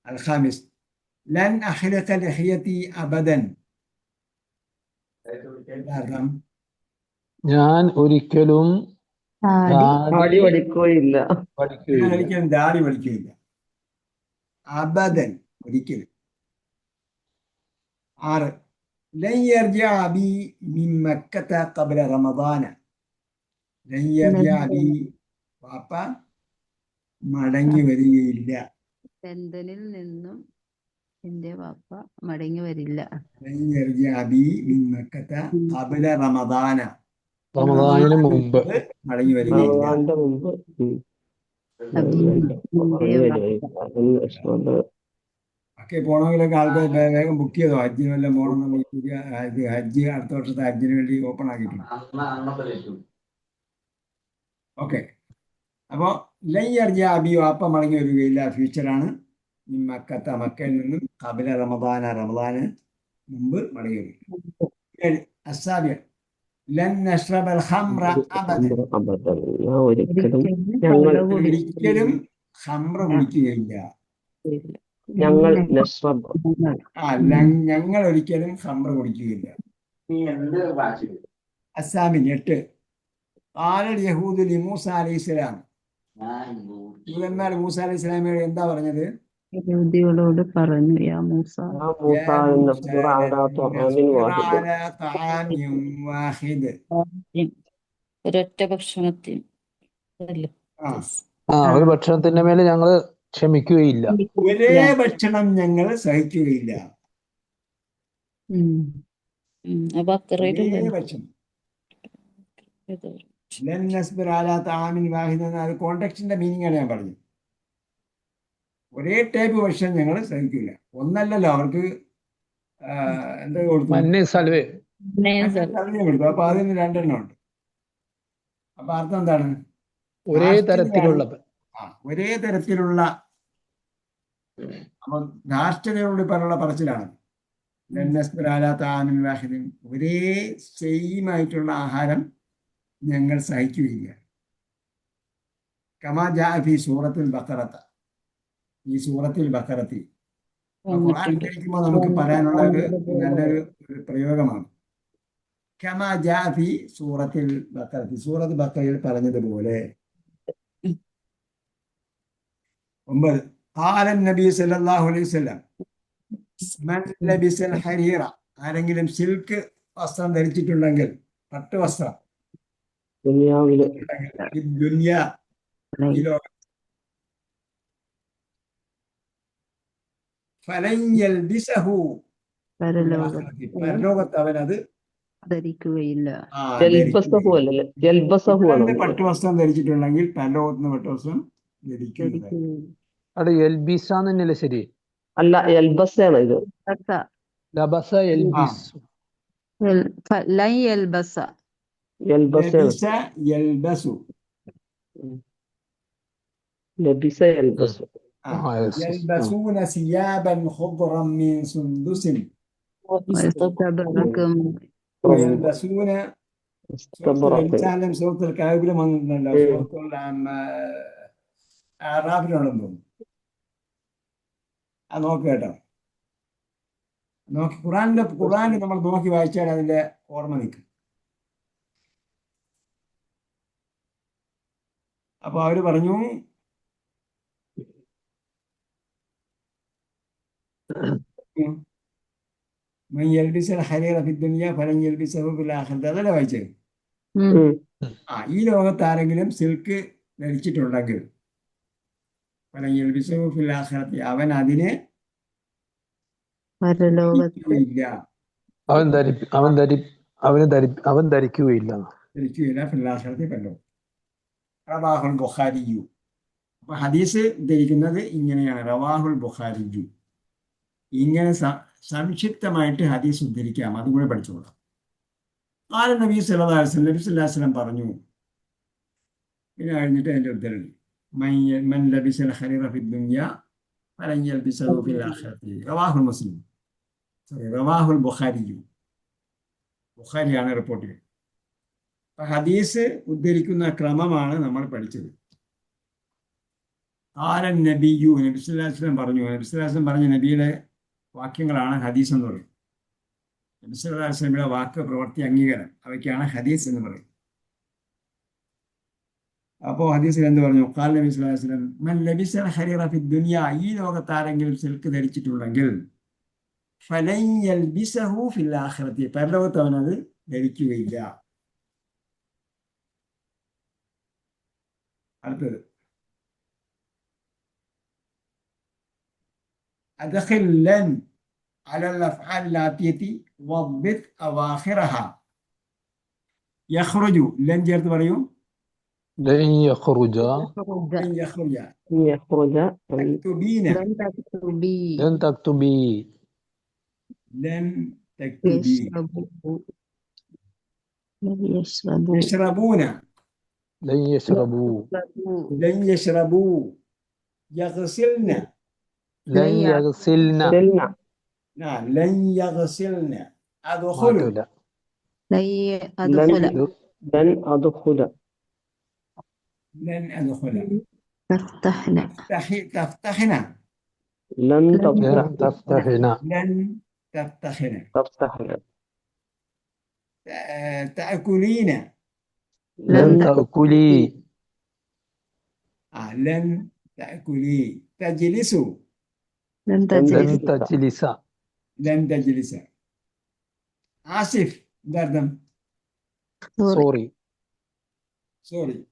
അൽ ഖാമിസ്, ലൻ അഹ്ലിഖ ലഹിയതി അബദൻ, ഞാൻ ഒരിക്കലും താടി വടിക്കുകയില്ല. ഞാൻ ഒരിക്കലും ദാടി വലിക്കുകയില്ല. അബദൻ, ഒരിക്കലും. 6, ലൻ യർജിഅ ബി മിൻ മക്കത ഖബ്ല റമദാന, ലൻ യർജിഅ ബി, പാപ്പ മടങ്ങി വരികയില്ല. ലണ്ടനിൽ നിന്നും എന്റെ വാപ്പ മടങ്ങി വരില്ല. ലൻ യർജിഅ ബി മിൻ മക്കത ഖബ്ല റമദാന, റമദാനിന് മുമ്പ് മടങ്ങി വരികയില്ല. റമദാന്റെ മുമ്പ് ഒക്കെ പോകണമെങ്കിലൊക്കെ ആൾക്കാർ വേഗം ബുക്ക് ചെയ്തോ, ഹജ്ജിന് വല്ലതും പോകണമെന്നുണ്ടെങ്കിൽ പുതിയ ഇത് ഹജ്ജ് അടുത്ത വർഷത്തെ ഹജ്ജിന് വേണ്ടി ഓപ്പൺ ആക്കിയിട്ടുണ്ട്. ഓക്കെ. അപ്പോൾ ലയ്യർജ അബി വാപ്പ മടങ്ങി വരികയില്ല, ഫ്യൂച്ചറാണ്. മക്കയിൽ നിന്നും കബില റമദാന് മുമ്പ് മടങ്ങി വരിക. അസാബിയ ലൻ നഷ്റബൽ ഖംറ അബദൻ, ഞാൻ ഒരിക്കലും ഞങ്ങൾ ഒരിക്കലും ഖംറ കുടിക്കുകയില്ല. ഞങ്ങൾ നഷ്റബ് ഞങ്ങൾ ഒരിക്കലും ഖംറ കുടിക്കുകയില്ല. അസാമിൻ 8 ആലൽ യഹൂദ് മൂസ അലൈഹിസ്സലാം, യൂതന്മാർ മൂസ അലൈഹി സ്വലാമിയോട് എന്താ പറഞ്ഞത്? യഹൂദികളോട് പറഞ്ഞു, യാ മൂസ ഒരൊറ്റ ഭക്ഷണത്തിൽ ഒരു ഭക്ഷണത്തിന്റെ മേലെ ഞങ്ങൾ ക്ഷമിക്കുകയില്ല. ഒരേ ഭക്ഷണം ഞങ്ങൾ സഹിക്കുകയില്ല. ഒരേ ഭക്ഷണം. അത് കോണ്ടെക്സ്റ്റിന്റെ മീനിങ് ആണ് ഞാൻ പറഞ്ഞത്. ഒരേ ടൈപ്പ് ഭക്ഷണം ഞങ്ങൾ സഹിക്കില്ല. ഒന്നല്ലല്ലോ, അവർക്ക് എന്താ കൊടുത്തു? കൊടുത്തു. അപ്പൊ അതിന് 2 എണ്ണം ഉണ്ട്. അപ്പൊ അർത്ഥം എന്താണ്? ഒരേ തരത്തിലുള്ള അപ്പൊ ധാർഷ്ട്യതയോട് പറഞ്ഞുള്ള പറച്ചിലാണ്. ഒരേ സെയിം ആയിട്ടുള്ള ആഹാരം ഞങ്ങൾ സഹിക്കുകയില്ല. കമാ ജാ ഫി സൂറത്തുൽ ബഖറത, ഈ സൂറത്തുൽ ബഖറത്തിൽ ഖുർആൻ പഠിക്കുമ്പോൾ നമുക്ക് പറയാനുള്ള നല്ലൊരു പ്രയോഗമാണ്. കമാ ജാ ഫി സൂറത്തുൽ ബഖറതി, സൂറത്ത് ബഖറയിൽ പറഞ്ഞതുപോലെ. 9 ഖാല നബി സല്ലല്ലാഹു അലൈഹി വസല്ലം മൻ ലബിസൽ ഹരീറ, ആരെങ്കിലും സിൽക്ക് വസ്ത്രം ധരിച്ചിട്ടുണ്ടെങ്കിൽ, പട്ടുവസ്ത്രം, ദുനിയാവില് ഈ ലോകം, ഫലൻ യൽബിസഹു, പരലോകത്ത് അവനത് ധരിക്കുകയില്ല. പട്ടുവസ്ത്രം ധരിച്ചിട്ടുണ്ടെങ്കിൽ പരലോകത്തിന് പട്ടുവസ്ത്രം ധരിക്കുകയില്ല. അവിടെ എൽബിസാന്ന് തന്നെയല്ലേ ശരി? അല്ല, എൽബസാണ് ഇത്. ലബസ എൽബിസ്, ലൻ യൽബസ, യൽബസു, ലബിസ യൽബസു. യൽബസൂന സിയാബൻ ഖുദ്റൻ മിൻ സുന്ദുസിൻ വയൽബസൂന. സൂറത്തുൽ കഹ്ഫിലും വന്നിട്ടുണ്ടല്ലോ, സൂറത്തുൽ അറാഫിലുണ്ടെന്ന് തോന്നുന്നു. അത് നോക്ക് കേട്ടോ, നോക്കി ഖുർആനിൽ നമ്മൾ നോക്കി വായിച്ചാൽ അതിന്റെ ഓർമ്മ നിൽക്കും. അപ്പൊ അവര് പറഞ്ഞു, അതല്ലേ വായിച്ചത്? ഈ ലോകത്ത് ആരെങ്കിലും സിൽക്ക് ധരിച്ചിട്ടുണ്ടെങ്കിൽ അവൻ അതിനെ ധരിക്കുകയില്ല. റവാഹുൽ ബുഖാരിയു. അപ്പൊ ഹദീസ് ധരിക്കുന്നത് ഇങ്ങനെയാണ്, റവാഹുൽ ബുഖാരിയു. ഇങ്ങനെ സംക്ഷിപ്തമായിട്ട് ഹദീസ് ഉദ്ധരിക്കാം, അതും കൂടെ പഠിച്ചോളാം. ഖാല നബി സല്ലല്ലാഹു അലൈഹി വസല്ലം, നബി സല്ലല്ലാഹു അലൈഹി വസല്ലം പറഞ്ഞു. പിന്നെ കഴിഞ്ഞിട്ട് അതിന്റെ ഉദ്ധരണി, മൻ ലബിസൽ ഖരീറ ഫിദ് ദുനിയ ഫലൻ യൽബിസഹു ഫിൽ ആഖിറതി. റവാഹുൽ മുസ്ലിം, റവാഹുൽ ബുഖാരിയു. ബുഖാരിയാണ് റിപ്പോർട്ട് ചെയ്തത്. അപ്പൊ ഹദീസ് ഉദ്ധരിക്കുന്ന ക്രമമാണ് നമ്മൾ പഠിച്ചത്. ഖാല നബിയു, നബി സല്ലല്ലാഹു അലൈഹി വസല്ലം പറഞ്ഞു. നബി സല്ലല്ലാഹു അലൈഹി വസല്ലം പറഞ്ഞ നബിയുടെ വാക്യങ്ങളാണ് ഹദീസ് എന്ന് പറയുന്നത്. നബി സല്ലല്ലാഹു അലൈഹി വസല്ലമയുടെ വാക്ക്, പ്രവൃത്തി, അംഗീകാരം, അവയ്ക്കാണ് ഹദീസ് എന്ന് പറയുന്നത്. അപ്പോൾ ഹദീസിൽ എന്ത് പറഞ്ഞു? ഖാല നബി സല്ലല്ലാഹു അലൈഹി വസല്ലം മൻ ലബിസൽ ഖരീറ ഫിദ് ദുനിയ, ഈ ലോകത്ത് ആരെങ്കിലും സിൽക്ക് ധരിച്ചിട്ടുണ്ടെങ്കിൽ ഫലൻ യൽബിസഹു ഫിൽ ആഖിറതി, പരലോകത്ത് അവനത് ധരിക്കുകയില്ല. അടുത്തത്, അദ്ഖിൽ ലൻ അലൽ അഫ്ആൽ ആതിയതി വദ്ബിത് അവാഖിറഹ. യഖ്റുജു, ലൻ ചേർത്ത് പറയൂ. لن يخرج يخرج لن يخرج يخرج تكتبين لن تكتبي لن تكتبي لن تكتبي يشربوا لن يشربوا يشربون لن يشربوا يشربوا لن يشربوا يغسلن لن يغسلن سلنا نعم لن يغسلن أدخل മാറ്റൂല لن أدخل لن أدخل لن أدخل تفتحنا تفتحن لن لن تفتح لن تفتحن لن تفتحن تفتحنا تأكلين لن تأكلي لن تأكلي تجلس لن لن تجلس تجلس لن تجلس آسف دردم سوري sorry سوري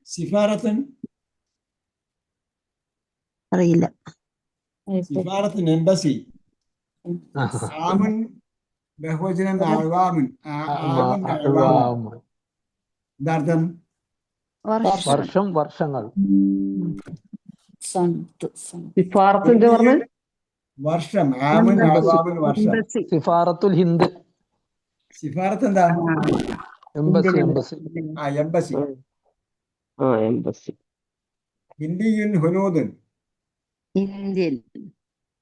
سفارة അറിയില്ല سفارة embassy عام بهوجنا أعوام عام أعوام അഅ്വാം. دردم വർഷം വർഷം വർഷങ്ങൾ സന്ത് സിഫാറത്തിന്റെ പറഞ്ഞ വർഷം ആമുൻ അഅ്വാമുൻ വർഷം എംബസി സിഫാറത്തുൽ ഹിന്ദ് സിഫാറത്ത് എന്താ എംബസി എംബസി എംബസി എംബസി ഹിന്ദിയുൻ ഹുനൂദുൻ ഇന്ത്യൻ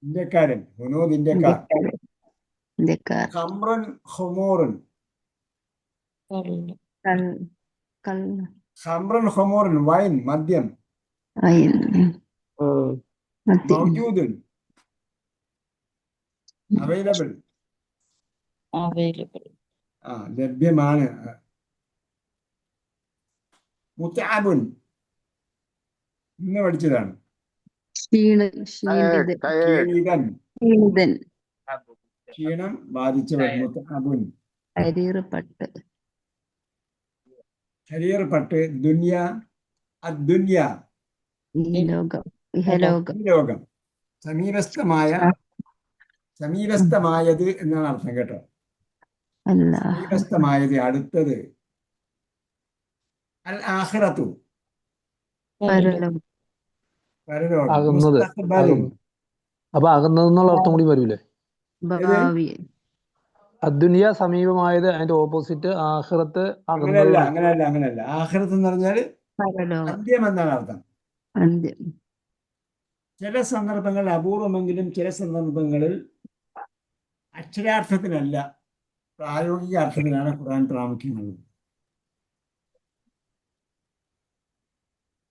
ഇന്ത്യക്കാരൻ ഹുനൂദ് ഇന്ത്യക്കാർ ഇന്ത്യക്കാർ ഖംറുൻ ഖുമൂറുൻ കള്ള് കള്ള ഖംറുൻ ഖുമൂറുൻ വൈൻ മദ്യം അയൻ മദ്യം മൗജൂദുൻ അവൈലബിൾ അവൈലബിൾ ലഭ്യമാണ് മുതഅബുൻ ഇന്ന് പഠിച്ചതാണ് ക്ഷീണിതൻ ക്ഷീണിതൻ ക്ഷീണം ബാധിച്ചവൻ മുതഅബുൻ ശരീരപ്പട്ട് ശരീരപ്പെട്ട് ദുനിയ അദ്ദുനിയ ഈ ലോകം ഇഹലോകം ഈ ലോകം സമീപസ്ഥമായത് എന്നാണ് അർത്ഥം കേട്ടോ അല്ല സമീപസ്ഥമായത് അടുത്തത് അൽ ആഖിറത്തു പരലോകം പരലോകം ആകുന്നത് മുസ്തഖ്ബലുൻ അപ്പൊ ആകുന്നത് എന്നുള്ള അർത്ഥം കൂടി വരൂലേ ഭാവി അദ്ദുനിയ സമീപമായത് അതിന്റെ ഓപ്പോസിറ്റ് ആഖിറത്ത് ആകുന്നത് അങ്ങനെയല്ല ആഖിറത്ത് എന്ന് പറഞ്ഞാൽ പരലോകം അന്ത്യം എന്നാണ് അർത്ഥം അന്ത്യം ചില സന്ദർഭങ്ങളിൽ അപൂർവമെങ്കിലും ചില സന്ദർഭങ്ങളിൽ അക്ഷരാർത്ഥത്തിനല്ല പ്രായോഗിക അർത്ഥത്തിനാണ് ഖുർആൻ പ്രാമുഖ്യം നൽകുന്നത്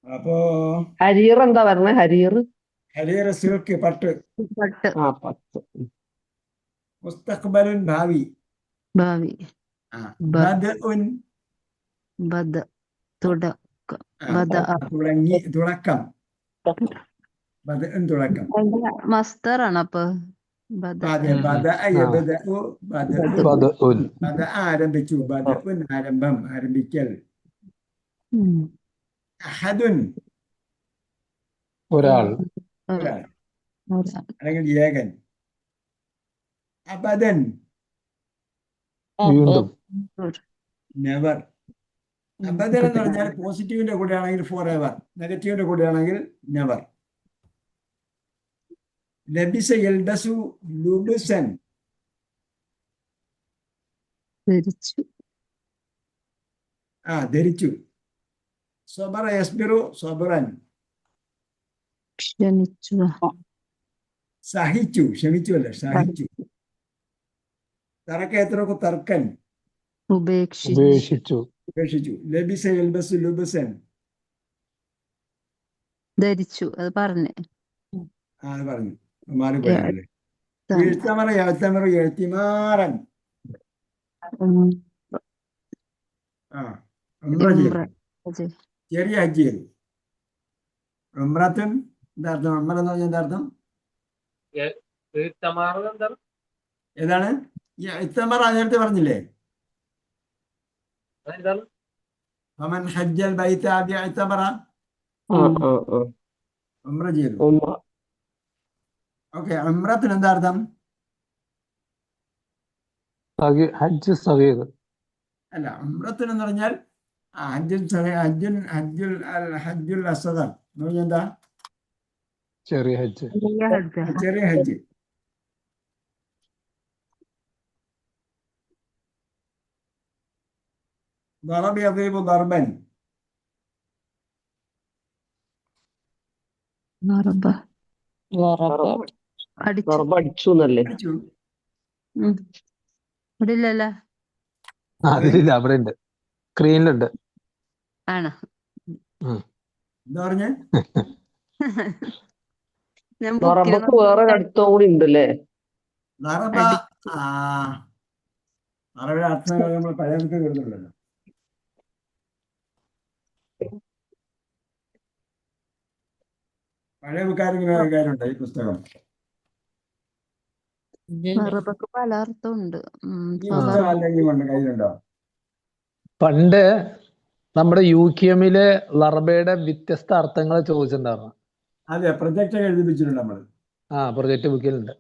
അപ്പോ ഹരീർ എന്താ പറഞ്ഞ ഹരീർ ഹരീർ സിൽക്ക് പട്ട് പട്ട് പത്ത് മുസ്തഖ്ബലുൻ ഭാവി ഭാവി ബദ്ഉൻ ബദ തുടക്കം ബദ തുടക്കം ബദ്ഉൻ തുടക്കം മസ്തറാണ് അപ്പൊ ബദ അതെ ബദഅ യബ്ദഉ ബദ്ഉൻ ബദഅ ആരംഭിച്ചു ബദ്ഉൻ ആരംഭം ആരംഭിക്കൽ അഹദുൻ ഒരാൾ ഒരാൾ അല്ലെങ്കിൽ ഏകൻ അബദൻ വീണ്ടും നെവർ അബദൻ എന്ന് പറഞ്ഞാൽ പോസിറ്റീവിന്റെ കൂടെ ആണെങ്കിൽ ഫോർ എവർ നെഗറ്റീവിന്റെ കൂടെ ആണെങ്കിൽ നെവർ ലബിസ യൽബസു ലുബ്സൻ ധരിച്ചു സബറ യസ്ബിറു സബറൻ ക്ഷമിച്ചു സഹിച്ചു ക്ഷമിച്ചു അല്ല സഹിച്ചു തറക്ക എത്രക്ക് തർക്കൻ ഉപേക്ഷിച്ചു ഉപേക്ഷിച്ചു ലബിസ യൽബസു ലുബ്സൻ ധരിച്ചു അത് പറഞ്ഞേ അത് പറഞ്ഞു മാറിപ്പോയല്ലേ എഴുത്തമറ എഴുത്തമറ എഴുത്തിമാറൻ ഉംറ ചെയ്തു ചെറിയ ഹജ്ജ് ചെയ്തു ഉംറത്തുൻ എന്താ അർത്ഥം ഉംറ എന്ന് പറഞ്ഞാൽ എന്താ അർത്ഥം ഏതാണ് ഇത്തമറ നേരത്തെ പറഞ്ഞില്ലേ ഫമൻ ഹജ്ജൽ ബൈത ഇത്തമറ ഉംറ ചെയ്തു ഓക്കെ ഉംറത്തിന് എന്താ അർത്ഥം ഹജ്ജ് സഗീർ. അല്ല, ഉംറത്തിന് എന്ന് പറഞ്ഞാൽ ഹജ്ജുൽ അസ്ഗർ എന്ന് പറഞ്ഞാൽ എന്താ? ചെറിയ ഹജ്ജ്. ചെറിയ ഹജ്ജ്. ചെറിയ ഹജ്ജ്. ضرب يضرب ضربا. നറബ ضرب അടിച്ചു. ضرب അടിച്ചു എന്നല്ലേ? അടിച്ചു. ഉം. ഇവിടെ ഇല്ലല്ലോ. അതിലില്ല, അവിടെ ഉണ്ട്, സ്ക്രീനിലുണ്ട്. ആണോ? എന്താ പറഞ്ഞേ? ഞാൻ ബുക്കിൽ ضربക്ക് വേറൊരു അടുത്തോ കൂടി ഉണ്ട് അല്ലേ? ضرب. അടിച്ചു. ضربയുടെ അർത്ഥം നമ്മൾ പഴയ ബുക്കിൽ കൊടുത്തിട്ടുണ്ടല്ലോ. പഴയ ബുക്കാരെങ്കിലും കാര്യമുണ്ടോ ഈ പുസ്തകം? നറബക്ക് പല അർത്ഥമുണ്ട്. ഈ പുസ്തകം അല്ലെങ്കിൽ കൊണ്ട് കയ്യിലുണ്ടോ? പണ്ട് നമ്മുടെ UQM-ല് ലറബയുടെ വ്യത്യസ്ത അർത്ഥങ്ങൾ ചോദിച്ചിട്ടുണ്ടായിരുന്നു. അതെ, പ്രൊജക്റ്റ് എഴുതിപ്പിച്ചിട്ടുണ്ട് നമ്മൾ. പ്രൊജക്ട് ബുക്കിലുണ്ട്.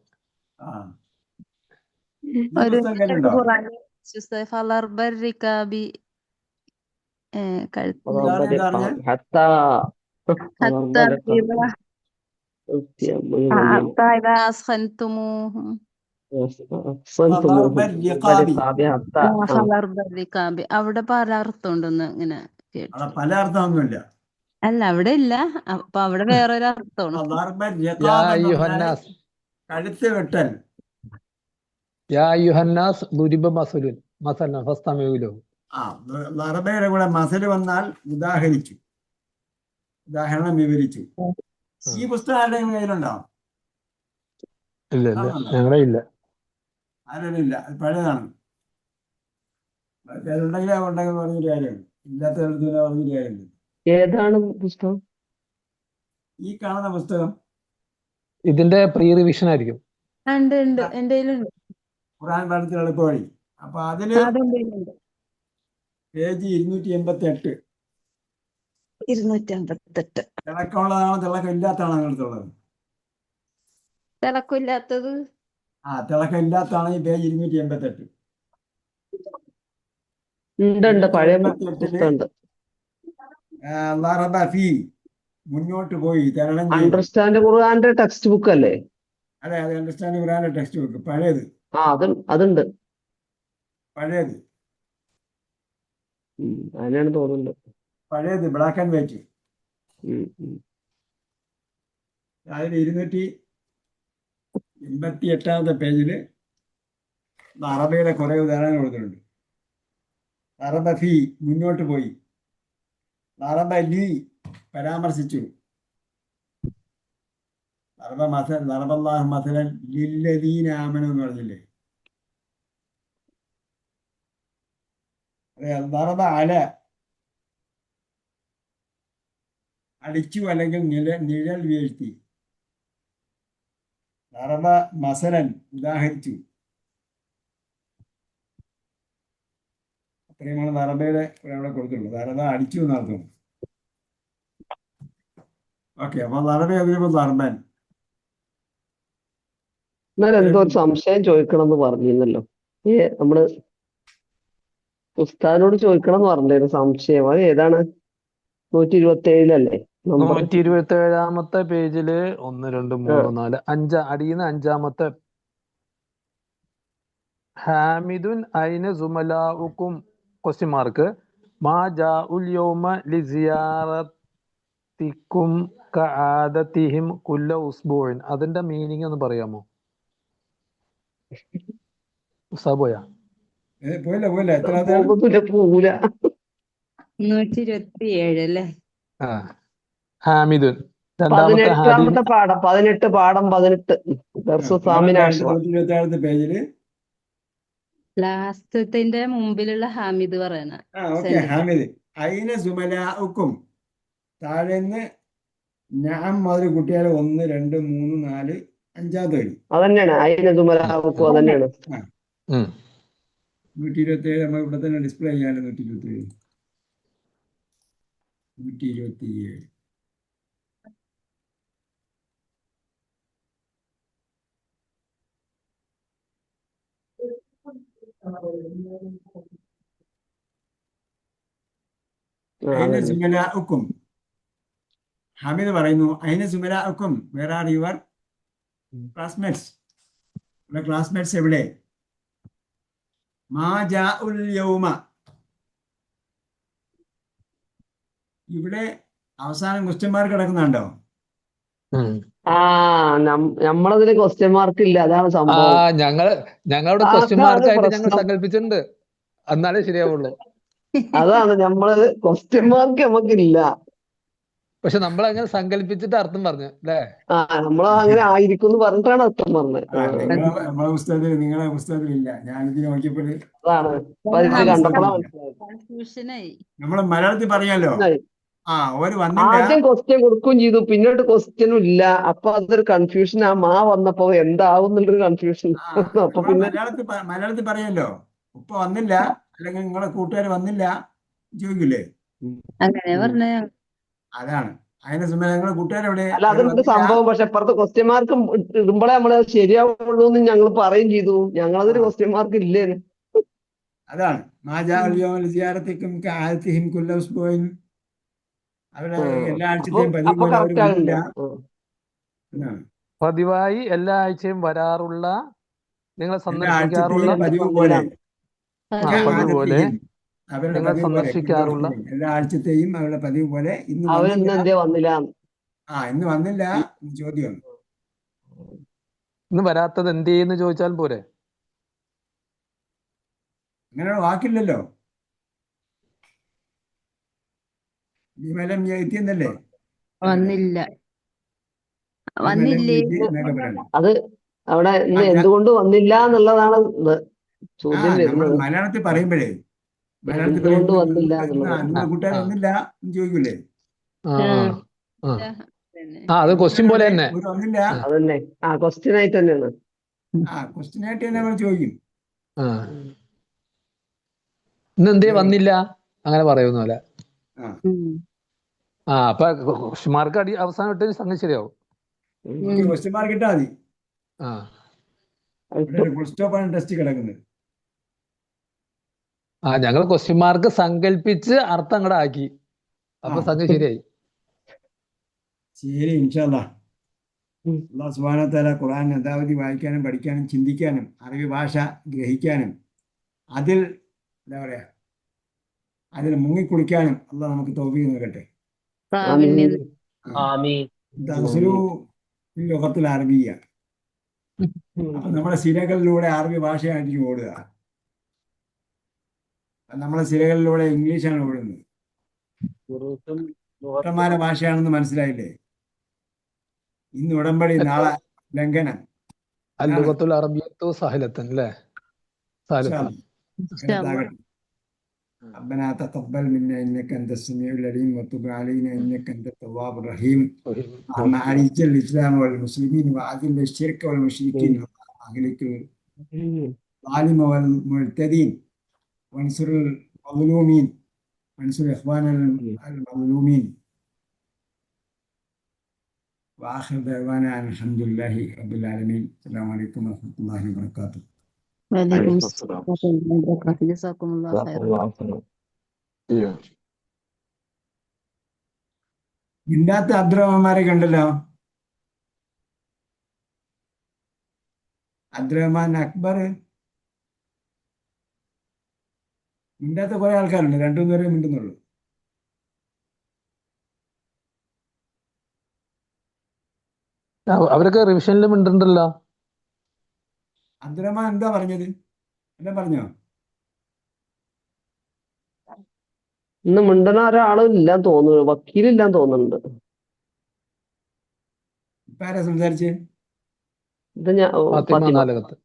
ഈ ഒരു പുസ്തകം കയ്യിലുണ്ടോ? ഫലർബർ റിക്കാബി ഇതാണ് എന്താ പറഞ്ഞേ? ഹത്താ അവിടെ പല അർത്ഥമുണ്ടെന്ന് ഇങ്ങനെ കേട്ടു. അവിടെ പല അർത്ഥമൊന്നുമില്ല. അല്ല, അവിടെ ഇല്ല. അപ്പൊ അവിടെ വേറൊരു അർത്ഥമാണ്. യാ യുഹന്നാസ്, കഴുത്ത് വെട്ടൽ. യാ യുഹന്നാസ് ദുരിബ മസലുൻ മസലൻ ഫസ്തമിഉ. ലറബയുടെ കൂടെ മസല് വന്നാൽ ഉദാഹരിച്ചു, ഉദാഹരണം വിവരിച്ചു. ഈ പുസ്തകം ആരുടെയും കയ്യിലുണ്ടോ? ഇല്ല ഇല്ല, ഞങ്ങളുടെ ഇല്ല. ആരും ഇല്ല, അത് പഴയതാണ്. ഉണ്ടെങ്കിലേ ഉണ്ടെങ്കിൽ പറഞ്ഞൊരു കാര്യമുണ്ട്, ഇല്ലാത്ത പറഞ്ഞൊരു കാര്യമുണ്ട്. ഏതാണ് പുസ്തകം? ഈ കാണുന്ന പുസ്തകം ഇതിന്റെ പ്രീ റിവിഷൻ ആയിരിക്കും. ഉണ്ട്, ഉണ്ട്, എന്റെ കയ്യിലുണ്ട്. ഖുർആൻ പഠനത്തിൽ എളുപ്പവഴി. അപ്പൊ അതില് പേജ് 288. 258. തിളക്കമുള്ളതാണോ തിളക്കം ഇല്ലാത്തതാണോ നിങ്ങളടുത്തുള്ളത്? തിളക്കമില്ലാത്തത്. തിളക്കം ഇല്ലാത്തതാണ് ഈ പേജ് 288. ഉണ്ട്, പഴയ പുസ്തകമുണ്ട്. മുന്നോട്ട് പോയി തരണം ചെയ്തു. അണ്ടർസ്റ്റാൻഡ് ഖുർആന്റെ ടെക്സ്റ്റ് ബുക്ക് അല്ലേ? അതെ, അത് അണ്ടർസ്റ്റാൻഡ് ഖുർആന്റെ ടെക്സ്റ്റ് ബുക്ക്. പഴയത്. അതുണ്ട്. പഴയത് അതിനാണ് തോന്നുന്നുണ്ട്. പഴയത് ബ്ലാക്ക് ആൻഡ് വൈറ്റ്. അതിൽ 288 പേജില് അറബിയുടെ കുറെ ഉദാഹരണങ്ങൾ കൊടുത്തിട്ടുണ്ട്. അറബ ഫി മുന്നോട്ട് പോയി, അറബ ലി പരാമർശിച്ചു, അറബല്ലാഹു മസലൻ ലില്ലദീന ആമനു എന്ന് പറഞ്ഞില്ലേ? അതെ, അറബ അല അടിച്ചു അല്ലെങ്കിൽ നിഴൽ വീഴ്ത്തി. അറബ മസലൻ ഉദാഹരിച്ചു. അത്രയുമാണ് അറബയുടെ അവിടെ കൊടുത്തിട്ടുള്ളത്. അറബ അടിച്ചു എന്നർത്ഥം. ഓക്കെ, അപ്പൊ അറബ അതിലിപ്പോ അറബൻ. എന്നാൽ എന്തോ ഒരു സംശയം ചോദിക്കണം എന്ന് പറഞ്ഞിരുന്നല്ലോ. നമ്മള് ഉസ്താദിനോട് ചോദിക്കണം എന്ന് പറഞ്ഞിരുന്നു സംശയം. അത് ഏതാണ്? 127 127 പേജില് 1 2 3 4 5 അടിയുന്ന 5-ാമത്തെ ഹാമിദുൻ ഐന സുമലാഉക്കും ക്വസ്റ്റ്യൻ മാ ജാഉൽ യൗമ ലിസിയാറത്തിക്കും കആദതിഹിം കുല്ല ഉസ്ബൂഇൻ. അതിന്റെ മീനിങ് ഒന്ന് പറയാമോ? ഉസ്താദ് പോയാ? പോയില്ല. എത്ര പോകൂല. 127 അല്ലേ? ഹാമിദുൻ 18 പാഠം 18 127 പേജില് ലാസ്റ്റത്തിന്റെ മുമ്പിലുള്ള ഹാമിദ് പറയണ. ഹാമിദ് ഐന സുമലാഉക്കും. താഴേന്ന് ഞാൻ മുതൽ കുട്ടികളെ 1 2 3 4 5ാമത്തെ വരി അതന്നെയാണ്. ഐന സുമലാഉക്കും അതന്നെയാണ്. 127 നമ്മൾ ഇവിടെ തന്നെ ഡിസ്പ്ലേ ചെയ്യാനല്ലോ. 127. അയിന അതന്നെ. സുമലാഉക്കും. ഹമീദ് പറയുന്നു അയിന സുമലാഉക്കും, വേർ ആർ യുവർ ക്ലാസ്മേറ്റ്സ്? നമ്മുടെ ക്ലാസ്മേറ്റ്സ് എവിടെ? മാ ജാഉൽ യൗമ. ഇവിടെ അവസാനം ക്വസ്റ്റ്യൻ മാർക്ക് കിടക്കുന്നുണ്ടോ? ഉം. ആ നമ്മളതിന് ക്വസ്റ്റ്യൻ മാർക്ക് ഇല്ല, അതാണ് ആ സംഭവം. ഞങ്ങളുടെ ക്വസ്റ്റ്യൻ അതാണ് മാർക്കായിട്ട് ഞങ്ങൾ പ്രശ്നം. സങ്കല്പിച്ചിട്ടുണ്ട്, എന്നാലേ ശരിയാവുള്ളൂ. അതാണ് നമ്മള് ക്വസ്റ്റ്യൻ മാർക്ക് നമുക്കില്ല. പക്ഷെ നമ്മൾ അങ്ങനെ സങ്കല്പിച്ചിട്ട് അർത്ഥം പറഞ്ഞു അല്ലേ? നമ്മൾ അങ്ങനെ ആയിരിക്കും എന്ന് പറഞ്ഞിട്ടാണ് അർത്ഥം പറഞ്ഞത്. നമ്മളെ പുസ്തകത്തിലില്ല. ഞാനിത് നോക്കിയപ്പോൾ അതാണ് അപ്പൊ ഇത് നമുക്ക് കണ്ടപ്പോഴാണ് മനസ്സിലായത്. കൺഫ്യൂഷനായി. നമ്മള് മലയാളത്തിൽ പറയാലോ. ഓര് വന്നില്ല. ആദ്യം ക്വസ്റ്റ്യൻ കൊടുക്കുകയും ചെയ്തു, പിന്നീട് ക്വസ്റ്റ്യനും ഇല്ല. അപ്പൊ അതൊരു കൺഫ്യൂഷൻ. ആ വന്നപ്പോ എന്താവും എന്നുള്ളൊരു കൺഫ്യൂഷൻ. അപ്പൊ നമ്മള് പിന്നെ മലയാളത്തിൽ പറയാലോ. ഉപ്പ വന്നില്ല, അല്ലെങ്കിൽ നിങ്ങളെ കൂട്ടുകാർ വന്നില്ല ചോദിക്കില്ലേ? അങ്ങനെ പറഞ്ഞ അതാണ് അതിനെ സംബന്ധിച്ച് നിങ്ങളെ കൂട്ടുകാരെവിടെ? അല്ല, അവർ അതുണ്ട് വന്നില്ല. സംഭവം. പക്ഷെ ഇപ്പുറത്ത് ക്വസ്റ്റ്യൻ മാർക്ക് ഇടുമ്പോഴേ നമ്മള് ശരിയാവുള്ളൂ എന്ന് ഞങ്ങൾ പറയും ചെയ്തു. ഞങ്ങളതൊരു ക്വസ്റ്റ്യൻ മാർക്ക് ഇല്ലേ. അതാണ് മാജാലിയാറത്തേക്കും ആദ്യത്തെയും കുല്ല ഉസ്ബുഇൻ. അവരുടെ എല്ലാ ആഴ്ചത്തെയും പതിവ് അപ്പൊ പോലെ അവർ കറക്റ്റ് വന്നില്ല. ആകുന്നുണ്ട്. എന്നാണ്. പതിവായി എല്ലാ ആഴ്ചയും വരാറുള്ള, നിങ്ങളെ എല്ലാ സന്ദർശിക്കാറുള്ള, ആഴ്ചത്തെയും പതിവ് പോലെ പതിവ് പോലെ ആദ്യത്തെയും അവരുടെ നിങ്ങൾ പതിവ് പോലെ സന്ദർശിക്കാറുള്ള. എല്ലാ ആഴ്ചത്തെയും അവരുടെ പതിവ് പോലെ ഇന്ന് അവരിന്ന് വന്നില്ല. എന്തേ വന്നില്ല. ഇന്ന് വന്നില്ല ചോദ്യം. ഇന്ന് വരാത്തത് എന്തേന്ന് ചോദിച്ചാൽ പോരെ? അങ്ങനെ വാക്കില്ലല്ലോ. വിമലം എത്തിയെന്നല്ലേ? വന്നില്ല, വന്നില്ലേ? എന്നൊക്കെ പറയണം. അത് അവിടെ ഇന്ന് എന്തുകൊണ്ട് വന്നില്ല എന്നുള്ളതാണ് ചോദ്യം നമ്മൾ വരുന്നത്. മലയാളത്തിൽ പറയുമ്പോഴേ എന്തുകൊണ്ട് വന്നില്ല എന്നുള്ളത്. നിങ്ങളുടെ കൂട്ടുകാർ വന്നില്ല എന്ന് ചോദിക്കൂലേ? അത് ക്വസ്റ്റ്യൻ പോലെ തന്നെ. ഒരു വന്നില്ല. അതന്നെ ക്വസ്റ്റ്യൻ ആയിട്ട് തന്നെയാണ്. ക്വസ്റ്റ്യൻ ആയിട്ട് തന്നെ നമ്മൾ ചോദിക്കും. ഇന്ന് എന്തേ വന്നില്ല, അങ്ങനെ പറയുന്ന പോലെ. അപ്പൊ ക്വസ്റ്റ്യൻ മാർക്ക് അവസാനം ഇട്ട് സംഗതി ശരിയാവും. ക്വസ്റ്റ്യൻ മാർക്ക് ഇട്ടാ മതി. ഇട്ടു. ഫുൾ സ്റ്റോപ്പാണ് ടെസ്റ്റ് കിടക്കുന്നത്. ഞങ്ങൾ ക്വസ്റ്റ്യൻ മാർക്ക് സങ്കല്പിച്ച് അർത്ഥം അങ്ങോട്ട് ആക്കി. അപ്പൊ സംഗതി ശരിയായി. ശരി, ഇൻഷാ അല്ലാഹ്. അല്ലാഹു സുബ്ഹാനഹു വ തആല ഖുർആൻ യഥാവിധി വായിക്കാനും പഠിക്കാനും ചിന്തിക്കാനും അറബി ഭാഷ ഗ്രഹിക്കാനും അതിൽ എന്താ പറയാ അതിൽ മുങ്ങിക്കുളിക്കാനും അല്ലാഹ് നമുക്ക് തൗഫീഖ് നൽകട്ടെ. പ്രാവീണ്യം. ദർസുലു ഫിൽ ലുഗത്തിൽ അറബിയ്യ. അപ്പൊ നമ്മുടെ സിരകളിലൂടെ അറബി ഭാഷയായിരിക്കും ഓടുക. നമ്മളെ സിരകളിലൂടെ ഇംഗ്ലീഷാണ് ഓടുന്നത്. ഒട്ടമാന ഭാഷയാണെന്ന് മനസ്സിലായില്ലേ? ഇന്ന് ഉടമ്പടി, നാളെ ലംഘനം. അൽ-ലുഗത്തുൽ അറബിയ്യത്തു സഹലത്തൻ അല്ലേ? ربنا تقبل منا انك انت السميع العليم وتب علينا انك انت التواب الرحيم. اللهم اعز الاسلام والمسلمين واذل الشرك والمشركين واهلك الظالم والمعتدين وانصر المظلومين وانصر اخواننا المظلومين. واخر دعوانا ان الحمد لله رب العالمين. السلام عليكم ورحمه الله وبركاته. വലൈക്കും അസ്സലാം വറഹ്മത്തുള്ളാഹി വബറകാതുഹു. ജസാക്കുമുല്ലാഹു ഖൈറൻ. മിണ്ടാത്ത അബ്ദുറഹ്മാനെ കണ്ടല്ലോ. അബ്ദുറഹ്മാൻ അക്ബർ. മിണ്ടാത്ത കുറെ ആൾക്കാരുണ്ട്, രണ്ടു പേരെ മിണ്ടുന്നുള്ളൂ. അവരൊക്കെ റിവിഷനിലും ഉണ്ടല്ലോ. അബ്ദുറഹ്മാൻ എന്താ പറഞ്ഞത്? എല്ലാം പറഞ്ഞോ? ഇന്ന് മിണ്ടണ ഒരാളും ഇല്ലാന്ന് തോന്നുന്നു, വക്കീലില്ലാന്ന് തോന്നുന്നുണ്ട്. ഇപ്പൊ ആരാ സംസാരിച്ചേ? ഇത് ഞാൻ ഫാത്തിമ നാലകത്ത്.